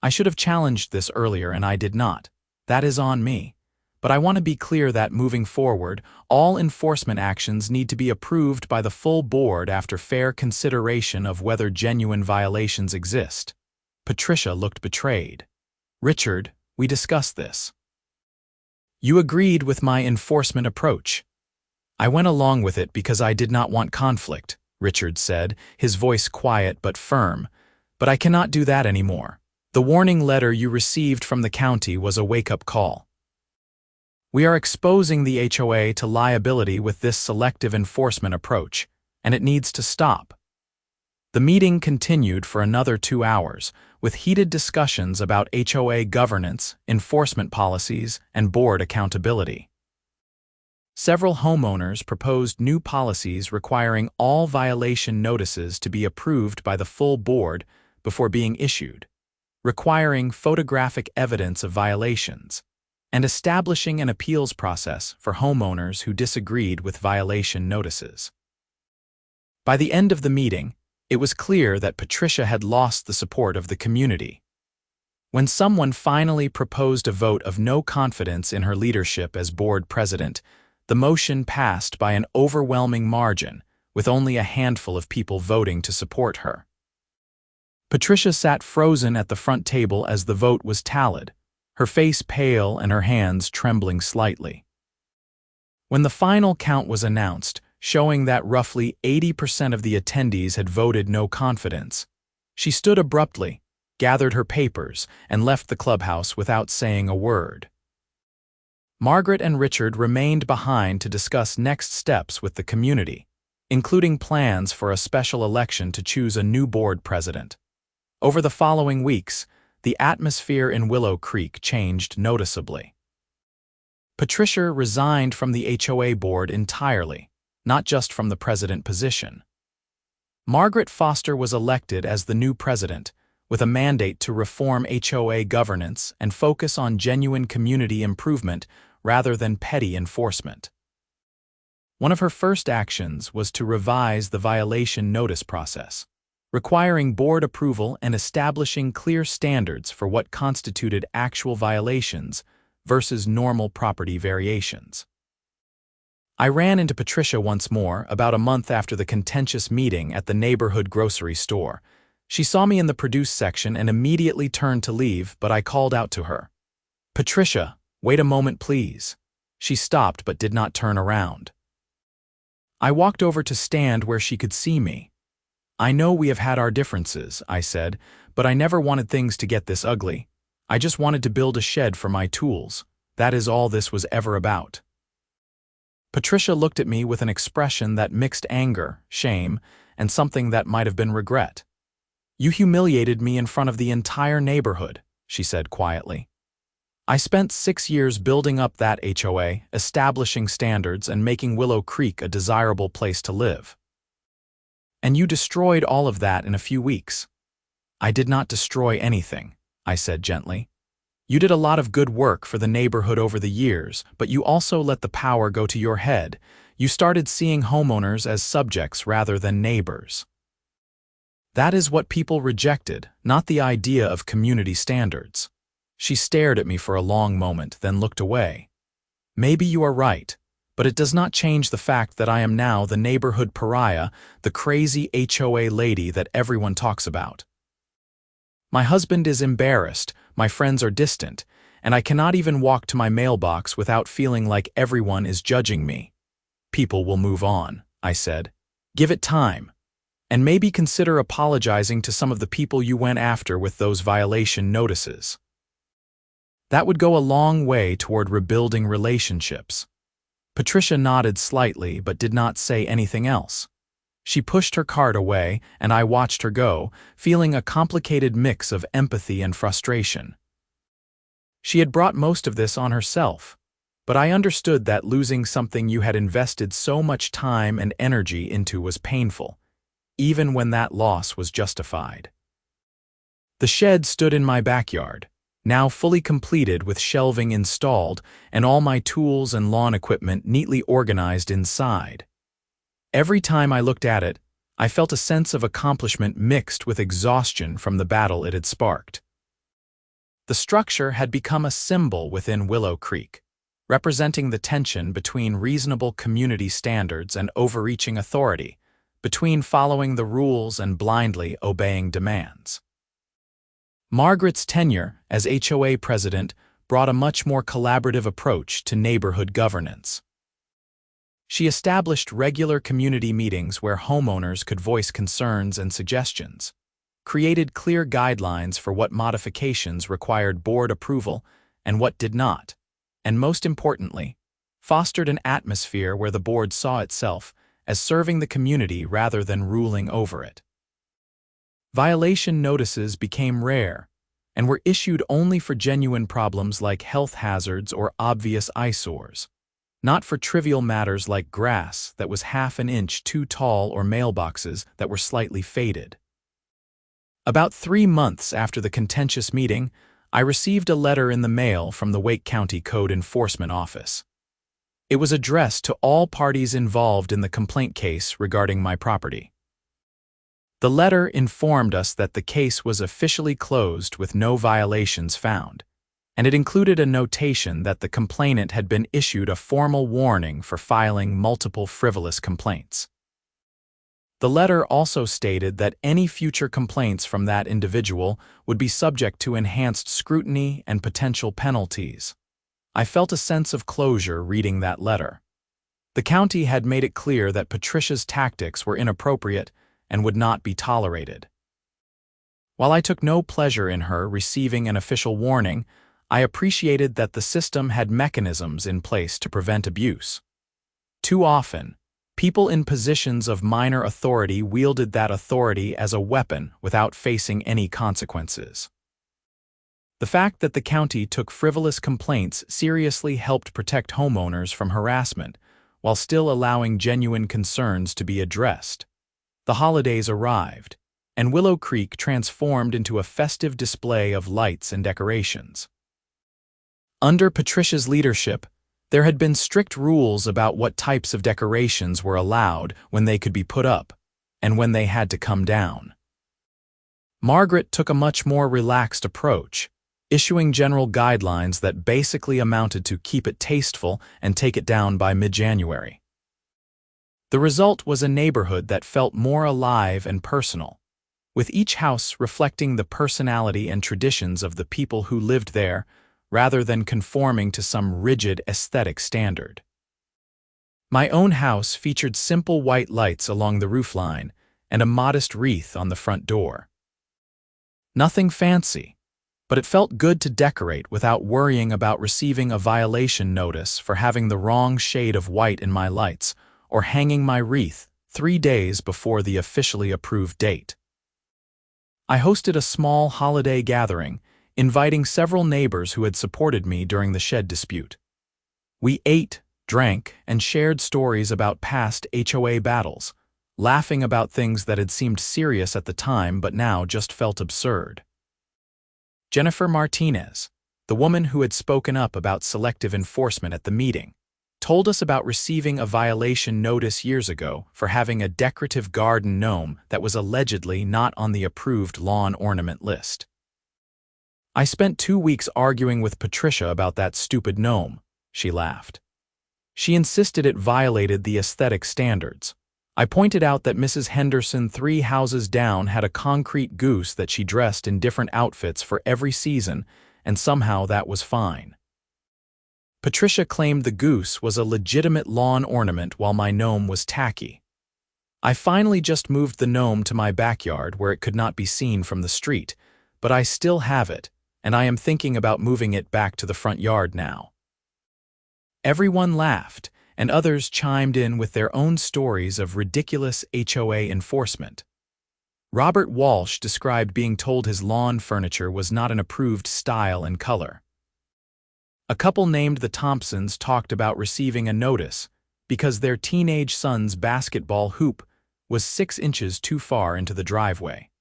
I should have challenged this earlier and I did not. That is on me. But I want to be clear that moving forward, all enforcement actions need to be approved by the full board after fair consideration of whether genuine violations exist." Patricia looked betrayed. "Richard, we discussed this. You agreed with my enforcement approach." "I went along with it because I did not want conflict," Richard said, his voice quiet but firm. "But I cannot do that anymore. The warning letter you received from the county was a wake-up call. We are exposing the HOA to liability with this selective enforcement approach, and it needs to stop." The meeting continued for another 2 hours, with heated discussions about HOA governance, enforcement policies, and board accountability. Several homeowners proposed new policies requiring all violation notices to be approved by the full board before being issued, requiring photographic evidence of violations, and establishing an appeals process for homeowners who disagreed with violation notices. By the end of the meeting, it was clear that Patricia had lost the support of the community. When someone finally proposed a vote of no confidence in her leadership as board president, the motion passed by an overwhelming margin, with only a handful of people voting to support her. Patricia sat frozen at the front table as the vote was tallied, her face pale and her hands trembling slightly. When the final count was announced, showing that roughly 80% of the attendees had voted no confidence, she stood abruptly, gathered her papers, and left the clubhouse without saying a word. Margaret and Richard remained behind to discuss next steps with the community, including plans for a special election to choose a new board president. Over the following weeks, the atmosphere in Willow Creek changed noticeably. Patricia resigned from the HOA board entirely, not just from the president position. Margaret Foster was elected as the new president, with a mandate to reform HOA governance and focus on genuine community improvement rather than petty enforcement. One of her first actions was to revise the violation notice process, requiring board approval and establishing clear standards for what constituted actual violations versus normal property variations. I ran into Patricia once more about a month after the contentious meeting at the neighborhood grocery store. She saw me in the produce section and immediately turned to leave, but I called out to her. "Patricia, wait a moment, please." She stopped but did not turn around. I walked over to stand where she could see me. "I know we have had our differences," I said, "but I never wanted things to get this ugly. I just wanted to build a shed for my tools. That is all this was ever about." Patricia looked at me with an expression that mixed anger, shame, and something that might have been regret. "You humiliated me in front of the entire neighborhood," she said quietly. "I spent 6 years building up that HOA, establishing standards, and making Willow Creek a desirable place to live. And you destroyed all of that in a few weeks." "I did not destroy anything," I said gently. "You did a lot of good work for the neighborhood over the years, but you also let the power go to your head. You started seeing homeowners as subjects rather than neighbors. That is what people rejected, not the idea of community standards." She stared at me for a long moment, then looked away. "Maybe you are right, but it does not change the fact that I am now the neighborhood pariah, the crazy HOA lady that everyone talks about. My husband is embarrassed, my friends are distant, and I cannot even walk to my mailbox without feeling like everyone is judging me." "People will move on," I said. "Give it time. And maybe consider apologizing to some of the people you went after with those violation notices. That would go a long way toward rebuilding relationships." Patricia nodded slightly but did not say anything else. She pushed her cart away, and I watched her go, feeling a complicated mix of empathy and frustration. She had brought most of this on herself, but I understood that losing something you had invested so much time and energy into was painful, even when that loss was justified. The shed stood in my backyard, now fully completed with shelving installed and all my tools and lawn equipment neatly organized inside. Every time I looked at it, I felt a sense of accomplishment mixed with exhaustion from the battle it had sparked. The structure had become a symbol within Willow Creek, representing the tension between reasonable community standards and overreaching authority, between following the rules and blindly obeying demands. Margaret's tenure as HOA president brought a much more collaborative approach to neighborhood governance. She established regular community meetings where homeowners could voice concerns and suggestions, created clear guidelines for what modifications required board approval and what did not, and most importantly, fostered an atmosphere where the board saw itself as serving the community rather than ruling over it. Violation notices became rare and were issued only for genuine problems like health hazards or obvious eyesores, not for trivial matters like grass that was half an inch too tall or mailboxes that were slightly faded. About 3 months after the contentious meeting, I received a letter in the mail from the Wake County Code Enforcement Office. It was addressed to all parties involved in the complaint case regarding my property. The letter informed us that the case was officially closed with no violations found, and it included a notation that the complainant had been issued a formal warning for filing multiple frivolous complaints. The letter also stated that any future complaints from that individual would be subject to enhanced scrutiny and potential penalties. I felt a sense of closure reading that letter. The county had made it clear that Patricia's tactics were inappropriate and would not be tolerated. While I took no pleasure in her receiving an official warning, I appreciated that the system had mechanisms in place to prevent abuse. Too often, people in positions of minor authority wielded that authority as a weapon without facing any consequences. The fact that the county took frivolous complaints seriously helped protect homeowners from harassment, while still allowing genuine concerns to be addressed. The holidays arrived, and Willow Creek transformed into a festive display of lights and decorations. Under Patricia's leadership, There had been strict rules about what types of decorations were allowed, when they could be put up, and when they had to come down. Margaret took a much more relaxed approach, issuing general guidelines that basically amounted to keep it tasteful and take it down by mid-January. The result was a neighborhood that felt more alive and personal, with each house reflecting the personality and traditions of the people who lived there, rather than conforming to some rigid aesthetic standard. My own house featured simple white lights along the roofline and a modest wreath on the front door. Nothing fancy, but it felt good to decorate without worrying about receiving a violation notice for having the wrong shade of white in my lights or hanging my wreath 3 days before the officially approved date. I hosted a small holiday gathering, inviting several neighbors who had supported me during the shed dispute. We ate, drank, and shared stories about past HOA battles, laughing about things that had seemed serious at the time but now just felt absurd. Jennifer Martinez, the woman who had spoken up about selective enforcement at the meeting, told us about receiving a violation notice years ago for having a decorative garden gnome that was allegedly not on the approved lawn ornament list. "I spent 2 weeks arguing with Patricia about that stupid gnome," she laughed. "She insisted it violated the aesthetic standards. I pointed out that Mrs. Henderson 3 houses down had a concrete goose that she dressed in different outfits for every season, and somehow that was fine." Patricia claimed the goose was a legitimate lawn ornament while my gnome was tacky. I finally just moved the gnome to my backyard where it could not be seen from the street, but I still have it, and I am thinking about moving it back to the front yard now. Everyone laughed, and others chimed in with their own stories of ridiculous HOA enforcement. Robert Walsh described being told his lawn furniture was not an approved style and color. A couple named the Thompsons talked about receiving a notice because their teenage son's basketball hoop was 6 inches too far into the driveway.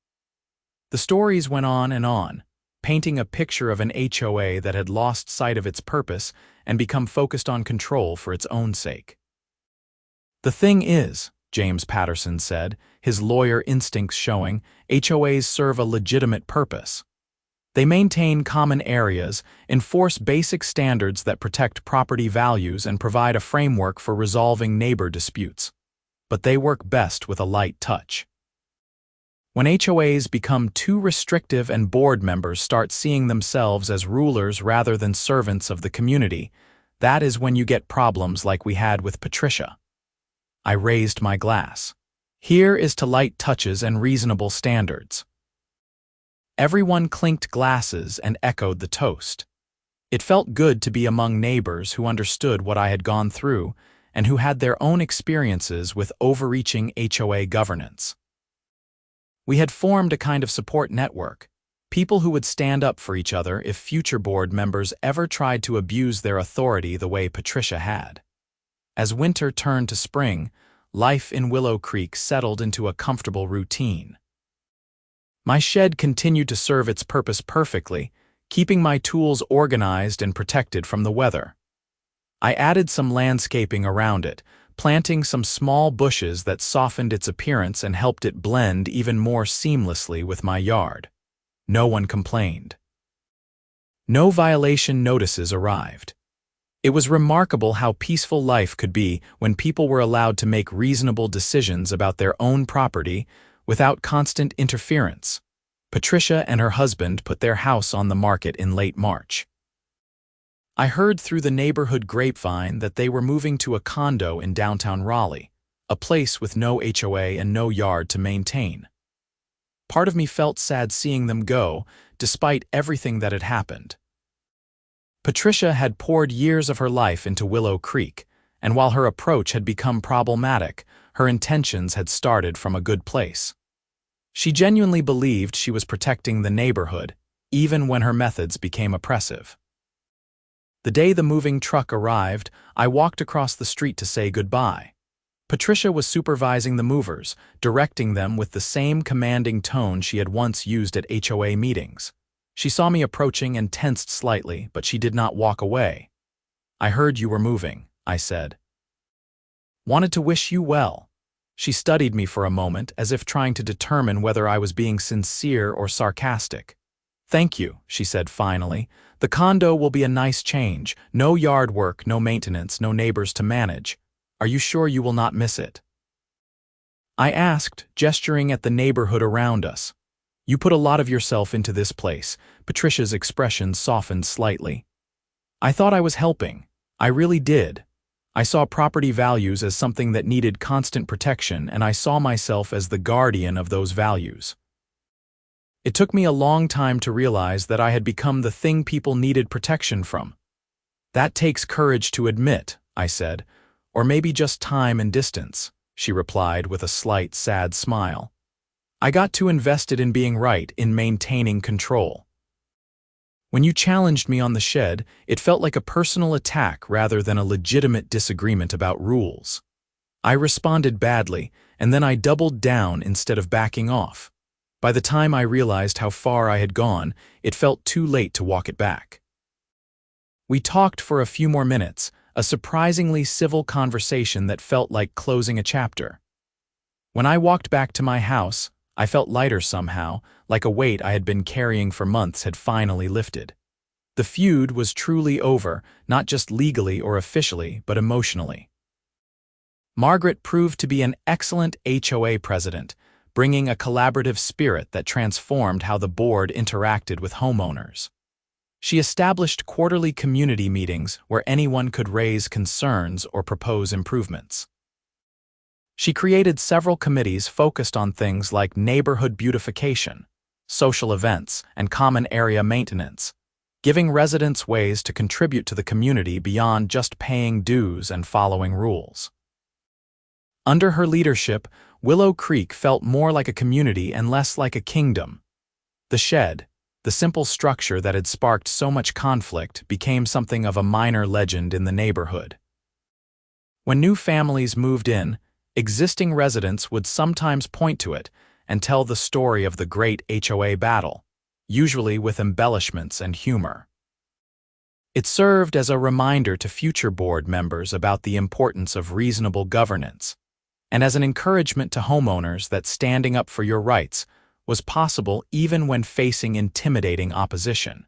The stories went on, painting a picture of an HOA that had lost sight of its purpose and become focused on control for its own sake. "The thing is," James Patterson said, his lawyer instincts showing, "HOAs serve a legitimate purpose. They maintain common areas, enforce basic standards that protect property values, and provide a framework for resolving neighbor disputes. But they work best with a light touch. When HOAs become too restrictive and board members start seeing themselves as rulers rather than servants of the community, that is when you get problems like we had with Patricia." I raised my glass. Here is to light touches and reasonable standards. Everyone clinked glasses and echoed the toast. It felt good to be among neighbors who understood what I had gone through and who had their own experiences with overreaching HOA governance. We had formed a kind of support network, people who would stand up for each other if future board members ever tried to abuse their authority the way Patricia had. As winter turned to spring, life in Willow Creek settled into a comfortable routine. My shed continued to serve its purpose perfectly, keeping my tools organized and protected from the weather. I added some landscaping around it, planting some small bushes that softened its appearance and helped it blend even more seamlessly with my yard. No one complained. No violation notices arrived. It was remarkable how peaceful life could be when people were allowed to make reasonable decisions about their own property without constant interference. Patricia and her husband put their house on the market in late March. I heard through the neighborhood grapevine that they were moving to a condo in downtown Raleigh, a place with no HOA and no yard to maintain. Part of me felt sad seeing them go, despite everything that had happened. Patricia had poured years of her life into Willow Creek, and while her approach had become problematic, her intentions had started from a good place. She genuinely believed she was protecting the neighborhood, even when her methods became oppressive. The day the moving truck arrived, I walked across the street to say goodbye. Patricia was supervising the movers, directing them with the same commanding tone she had once used at HOA meetings. She saw me approaching and tensed slightly, but she did not walk away. I heard you were moving, I said. Wanted to wish you well. She studied me for a moment as if trying to determine whether I was being sincere or sarcastic. Thank you, she said finally. The condo will be a nice change. No yard work, no maintenance, no neighbors to manage. Are you sure you will not miss it? I asked, gesturing at the neighborhood around us. You put a lot of yourself into this place. Patricia's expression softened slightly. I thought I was helping. I really did. I saw property values as something that needed constant protection, and I saw myself as the guardian of those values. It took me a long time to realize that I had become the thing people needed protection from. That takes courage to admit, I said, or maybe just time and distance, she replied with a slight, sad smile. I got too invested in being right, in maintaining control. When you challenged me on the shed, it felt like a personal attack rather than a legitimate disagreement about rules. I responded badly, and then I doubled down instead of backing off. By the time I realized how far I had gone, it felt too late to walk it back. We talked for a few more minutes, a surprisingly civil conversation that felt like closing a chapter. When I walked back to my house, I felt lighter somehow, like a weight I had been carrying for months had finally lifted. The feud was truly over, not just legally or officially, but emotionally. Margaret proved to be an excellent HOA president, bringing a collaborative spirit that transformed how the board interacted with homeowners. She established quarterly community meetings where anyone could raise concerns or propose improvements. She created several committees focused on things like neighborhood beautification, social events, and common area maintenance, giving residents ways to contribute to the community beyond just paying dues and following rules. Under her leadership, Willow Creek felt more like a community and less like a kingdom. The shed, the simple structure that had sparked so much conflict, became something of a minor legend in the neighborhood. When new families moved in, existing residents would sometimes point to it and tell the story of the great HOA battle, usually with embellishments and humor. It served as a reminder to future board members about the importance of reasonable governance, and as an encouragement to homeowners that standing up for your rights was possible even when facing intimidating opposition.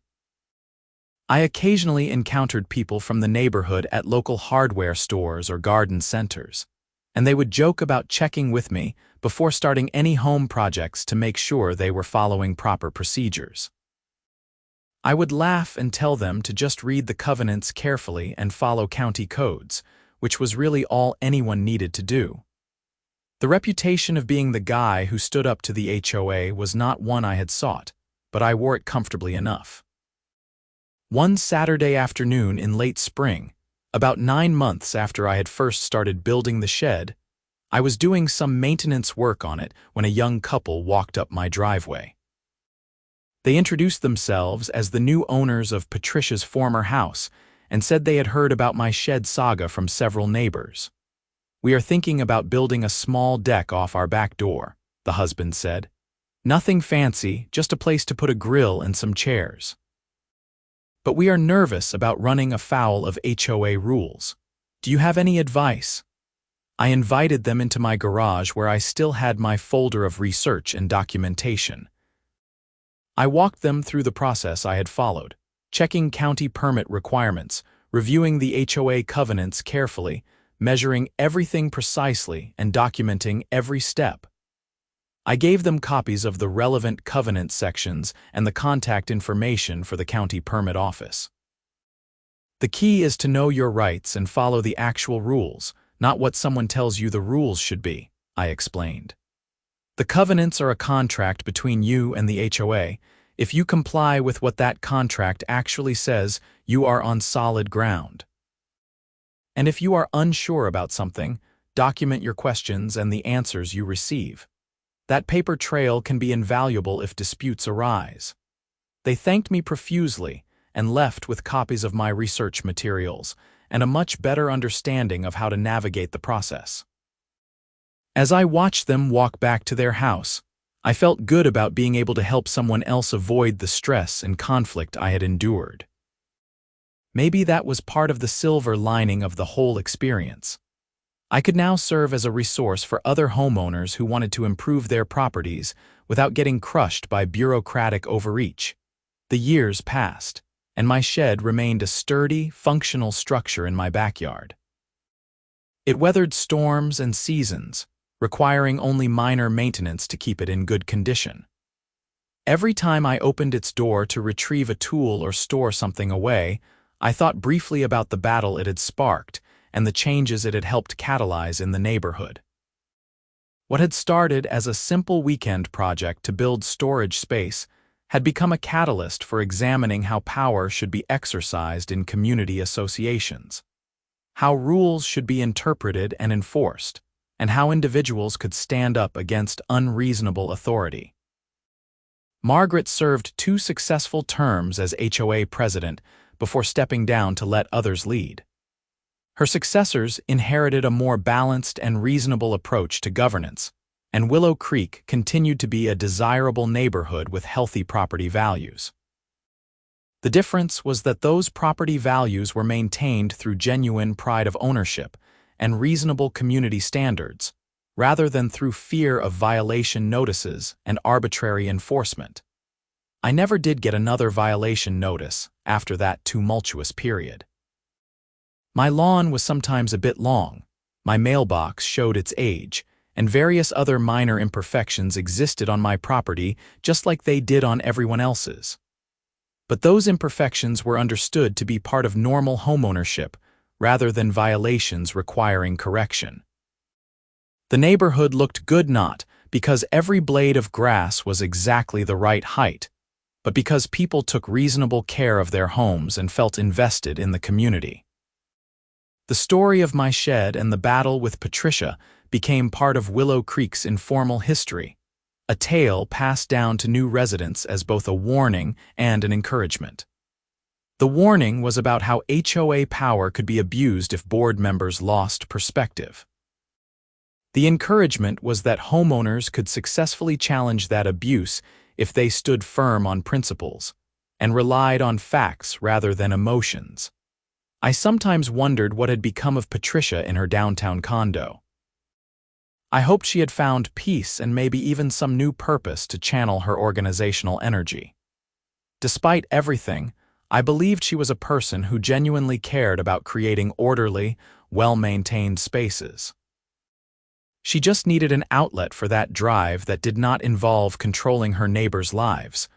I occasionally encountered people from the neighborhood at local hardware stores or garden centers, and they would joke about checking with me before starting any home projects to make sure they were following proper procedures. I would laugh and tell them to just read the covenants carefully and follow county codes, which was really all anyone needed to do. The reputation of being the guy who stood up to the HOA was not one I had sought, but I wore it comfortably enough. One Saturday afternoon in late spring, about 9 months after I had first started building the shed, I was doing some maintenance work on it when a young couple walked up my driveway. They introduced themselves as the new owners of Patricia's former house and said they had heard about my shed saga from several neighbors. We are thinking about building a small deck off our back door, the husband said. Nothing fancy, just a place to put a grill and some chairs. But we are nervous about running afoul of HOA rules. Do you have any advice? I invited them into my garage where I still had my folder of research and documentation. I walked them through the process I had followed, checking county permit requirements, reviewing the HOA covenants carefully, measuring everything precisely and documenting every step. I gave them copies of the relevant covenant sections and the contact information for the county permit office. The key is to know your rights and follow the actual rules, not what someone tells you the rules should be, I explained. The covenants are a contract between you and the HOA. If you comply with what that contract actually says, you are on solid ground. And if you are unsure about something, document your questions and the answers you receive. That paper trail can be invaluable if disputes arise. They thanked me profusely and left with copies of my research materials and a much better understanding of how to navigate the process. As I watched them walk back to their house, I felt good about being able to help someone else avoid the stress and conflict I had endured. Maybe that was part of the silver lining of the whole experience. I could now serve as a resource for other homeowners who wanted to improve their properties without getting crushed by bureaucratic overreach. The years passed, and my shed remained a sturdy, functional structure in my backyard. It weathered storms and seasons, requiring only minor maintenance to keep it in good condition. Every time I opened its door to retrieve a tool or store something away, I thought briefly about the battle it had sparked and the changes it had helped catalyze in the neighborhood. What had started as a simple weekend project to build storage space had become a catalyst for examining how power should be exercised in community associations, how rules should be interpreted and enforced, and how individuals could stand up against unreasonable authority. Margaret served 2 successful terms as HOA president before stepping down to let others lead. Her successors inherited a more balanced and reasonable approach to governance, and Willow Creek continued to be a desirable neighborhood with healthy property values. The difference was that those property values were maintained through genuine pride of ownership and reasonable community standards, rather than through fear of violation notices and arbitrary enforcement. I never did get another violation notice after that tumultuous period. My lawn was sometimes a bit long, my mailbox showed its age, and various other minor imperfections existed on my property just like they did on everyone else's. But those imperfections were understood to be part of normal homeownership rather than violations requiring correction. The neighborhood looked good not because every blade of grass was exactly the right height, but because people took reasonable care of their homes and felt invested in the community. The story of my shed and the battle with Patricia became part of Willow Creek's informal history, a tale passed down to new residents as both a warning and an encouragement. The warning was about how HOA power could be abused if board members lost perspective. The encouragement was that homeowners could successfully challenge that abuse if they stood firm on principles and relied on facts rather than emotions. I sometimes wondered what had become of Patricia in her downtown condo. I hoped she had found peace and maybe even some new purpose to channel her organizational energy. Despite everything, I believed she was a person who genuinely cared about creating orderly, well-maintained spaces. She just needed an outlet for that drive that did not involve controlling her neighbors' lives.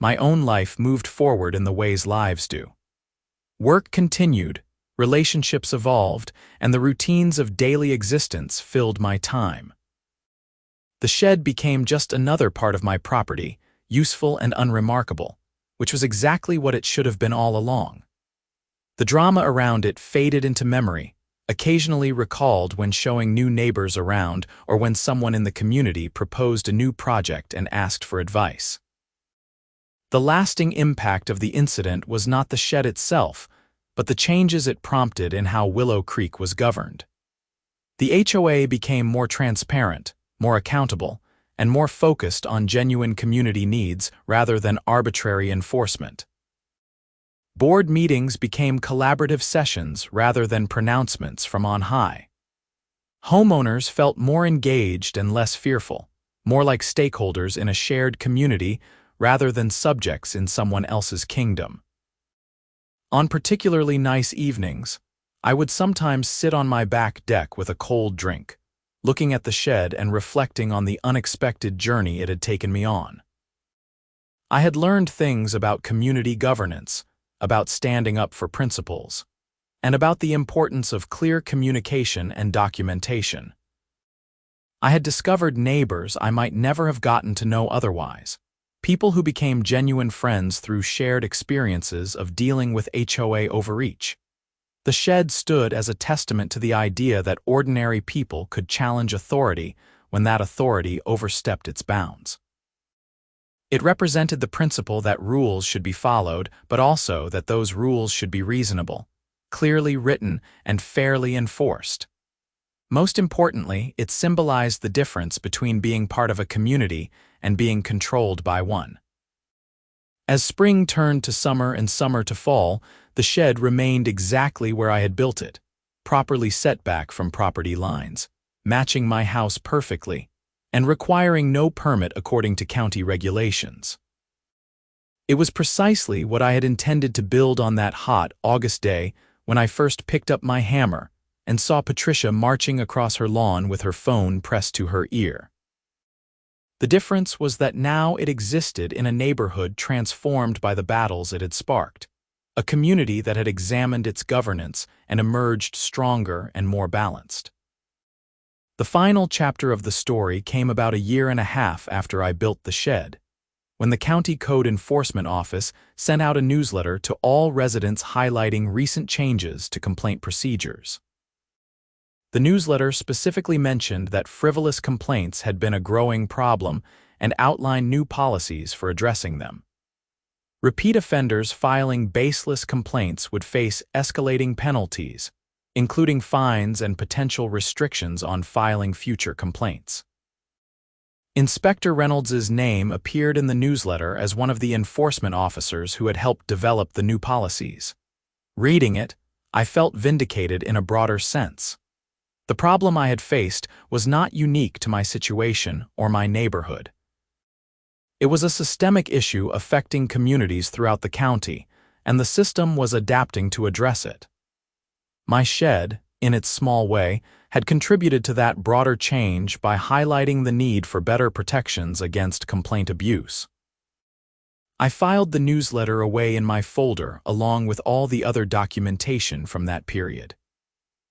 My own life moved forward in the ways lives do. Work continued, relationships evolved, and the routines of daily existence filled my time. The shed became just another part of my property, useful and unremarkable, which was exactly what it should have been all along. The drama around it faded into memory, occasionally recalled when showing new neighbors around or when someone in the community proposed a new project and asked for advice. The lasting impact of the incident was not the shed itself, but the changes it prompted in how Willow Creek was governed. The HOA became more transparent, more accountable, and more focused on genuine community needs rather than arbitrary enforcement. Board meetings became collaborative sessions rather than pronouncements from on high. Homeowners felt more engaged and less fearful, more like stakeholders in a shared community rather than subjects in someone else's kingdom. On particularly nice evenings, I would sometimes sit on my back deck with a cold drink, looking at the shed and reflecting on the unexpected journey it had taken me on. I had learned things about community governance, about standing up for principles, and about the importance of clear communication and documentation. I had discovered neighbors I might never have gotten to know otherwise. People who became genuine friends through shared experiences of dealing with HOA overreach. The shed stood as a testament to the idea that ordinary people could challenge authority when that authority overstepped its bounds. It represented the principle that rules should be followed, but also that those rules should be reasonable, clearly written, and fairly enforced. Most importantly, it symbolized the difference between being part of a community and being controlled by one. As spring turned to summer and summer to fall, the shed remained exactly where I had built it, properly set back from property lines, matching my house perfectly, and requiring no permit according to county regulations. It was precisely what I had intended to build on that hot August day when I first picked up my hammer and saw Patricia marching across her lawn with her phone pressed to her ear. The difference was that now it existed in a neighborhood transformed by the battles it had sparked, a community that had examined its governance and emerged stronger and more balanced. The final chapter of the story came about 1.5 years after I built the shed, when the County Code Enforcement Office sent out a newsletter to all residents highlighting recent changes to complaint procedures. The newsletter specifically mentioned that frivolous complaints had been a growing problem and outlined new policies for addressing them. Repeat offenders filing baseless complaints would face escalating penalties, including fines and potential restrictions on filing future complaints. Inspector Reynolds's name appeared in the newsletter as one of the enforcement officers who had helped develop the new policies. Reading it, I felt vindicated in a broader sense. The problem I had faced was not unique to my situation or my neighborhood. It was a systemic issue affecting communities throughout the county, and the system was adapting to address it. My shed, in its small way, had contributed to that broader change by highlighting the need for better protections against complaint abuse. I filed the newsletter away in my folder along with all the other documentation from that period.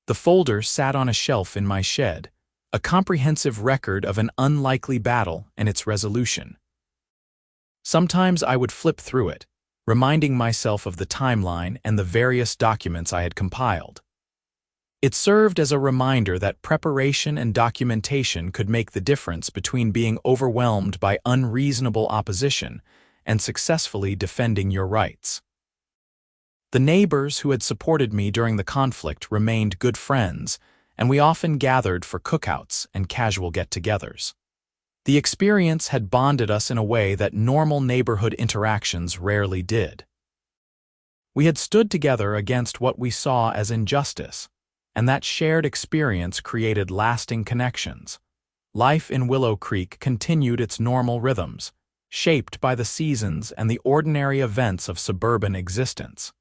The folder sat on a shelf in my shed, a comprehensive record of an unlikely battle and its resolution. Sometimes I would flip through it, reminding myself of the timeline and the various documents I had compiled. It served as a reminder that preparation and documentation could make the difference between being overwhelmed by unreasonable opposition and successfully defending your rights. The neighbors who had supported me during the conflict remained good friends, and we often gathered for cookouts and casual get-togethers. The experience had bonded us in a way that normal neighborhood interactions rarely did. We had stood together against what we saw as injustice, and that shared experience created lasting connections. Life in Willow Creek continued its normal rhythms, shaped by the seasons and the ordinary events of suburban existence.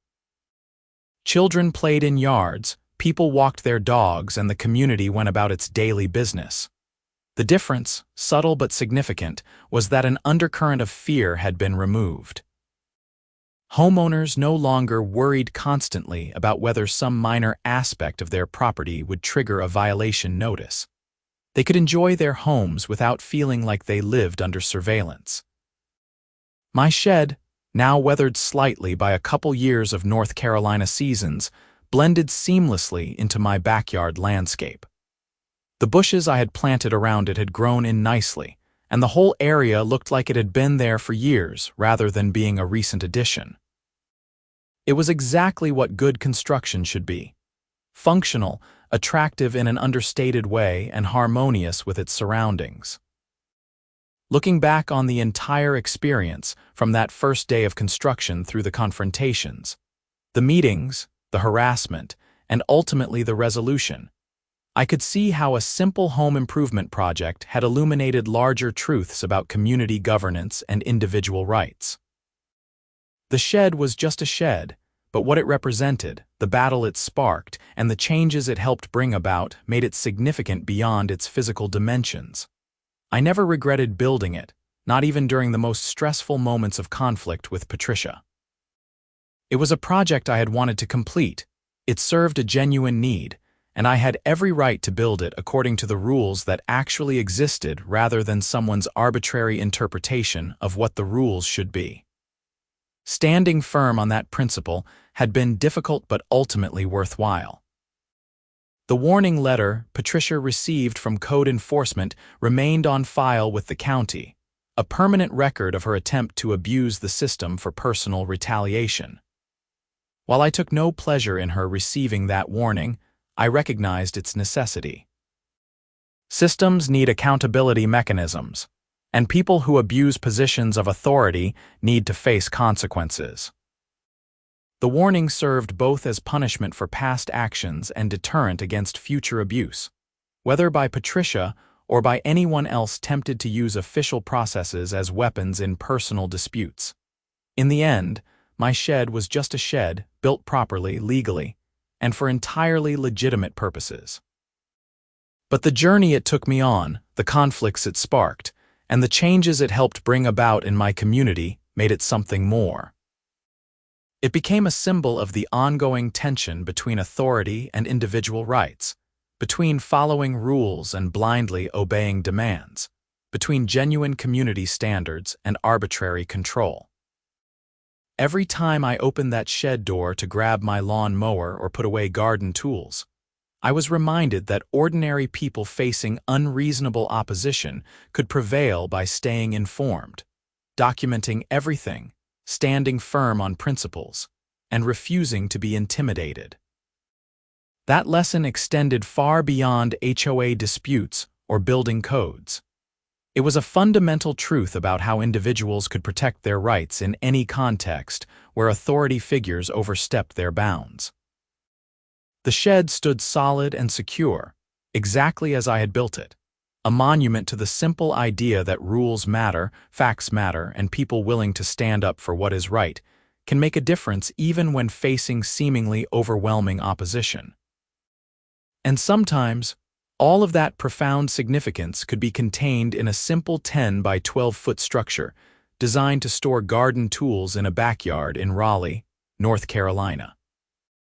Children played in yards, people walked their dogs, and the community went about its daily business. The difference, subtle but significant, was that an undercurrent of fear had been removed. Homeowners no longer worried constantly about whether some minor aspect of their property would trigger a violation notice. They could enjoy their homes without feeling like they lived under surveillance. My shed, now weathered slightly by a couple years of North Carolina seasons, blended seamlessly into my backyard landscape. The bushes I had planted around it had grown in nicely, and the whole area looked like it had been there for years rather than being a recent addition. It was exactly what good construction should be: functional, attractive in an understated way, and harmonious with its surroundings. Looking back on the entire experience, from that first day of construction through the confrontations, the meetings, the harassment, and ultimately the resolution, I could see how a simple home improvement project had illuminated larger truths about community governance and individual rights. The shed was just a shed, but what it represented, the battle it sparked, and the changes it helped bring about made it significant beyond its physical dimensions. I never regretted building it, not even during the most stressful moments of conflict with Patricia. It was a project I had wanted to complete. It served a genuine need, and I had every right to build it according to the rules that actually existed rather than someone's arbitrary interpretation of what the rules should be. Standing firm on that principle had been difficult but ultimately worthwhile. The warning letter Patricia received from code enforcement remained on file with the county, a permanent record of her attempt to abuse the system for personal retaliation. While I took no pleasure in her receiving that warning, I recognized its necessity. Systems need accountability mechanisms, and people who abuse positions of authority need to face consequences. The warning served both as punishment for past actions and deterrent against future abuse, whether by Patricia or by anyone else tempted to use official processes as weapons in personal disputes. In the end, my shed was just a shed, built properly, legally, and for entirely legitimate purposes. But the journey it took me on, the conflicts it sparked, and the changes it helped bring about in my community made it something more. It became a symbol of the ongoing tension between authority and individual rights, between following rules and blindly obeying demands, between genuine community standards and arbitrary control. Every time I opened that shed door to grab my lawn mower or put away garden tools, I was reminded that ordinary people facing unreasonable opposition could prevail by staying informed, documenting everything, standing firm on principles, and refusing to be intimidated. That lesson extended far beyond HOA disputes or building codes. It was a fundamental truth about how individuals could protect their rights in any context where authority figures overstepped their bounds. The shed stood solid and secure, exactly as I had built it, a monument to the simple idea that rules matter, facts matter, and people willing to stand up for what is right can make a difference even when facing seemingly overwhelming opposition. And sometimes, all of that profound significance could be contained in a simple 10 by 12-foot structure designed to store garden tools in a backyard in Raleigh, North Carolina.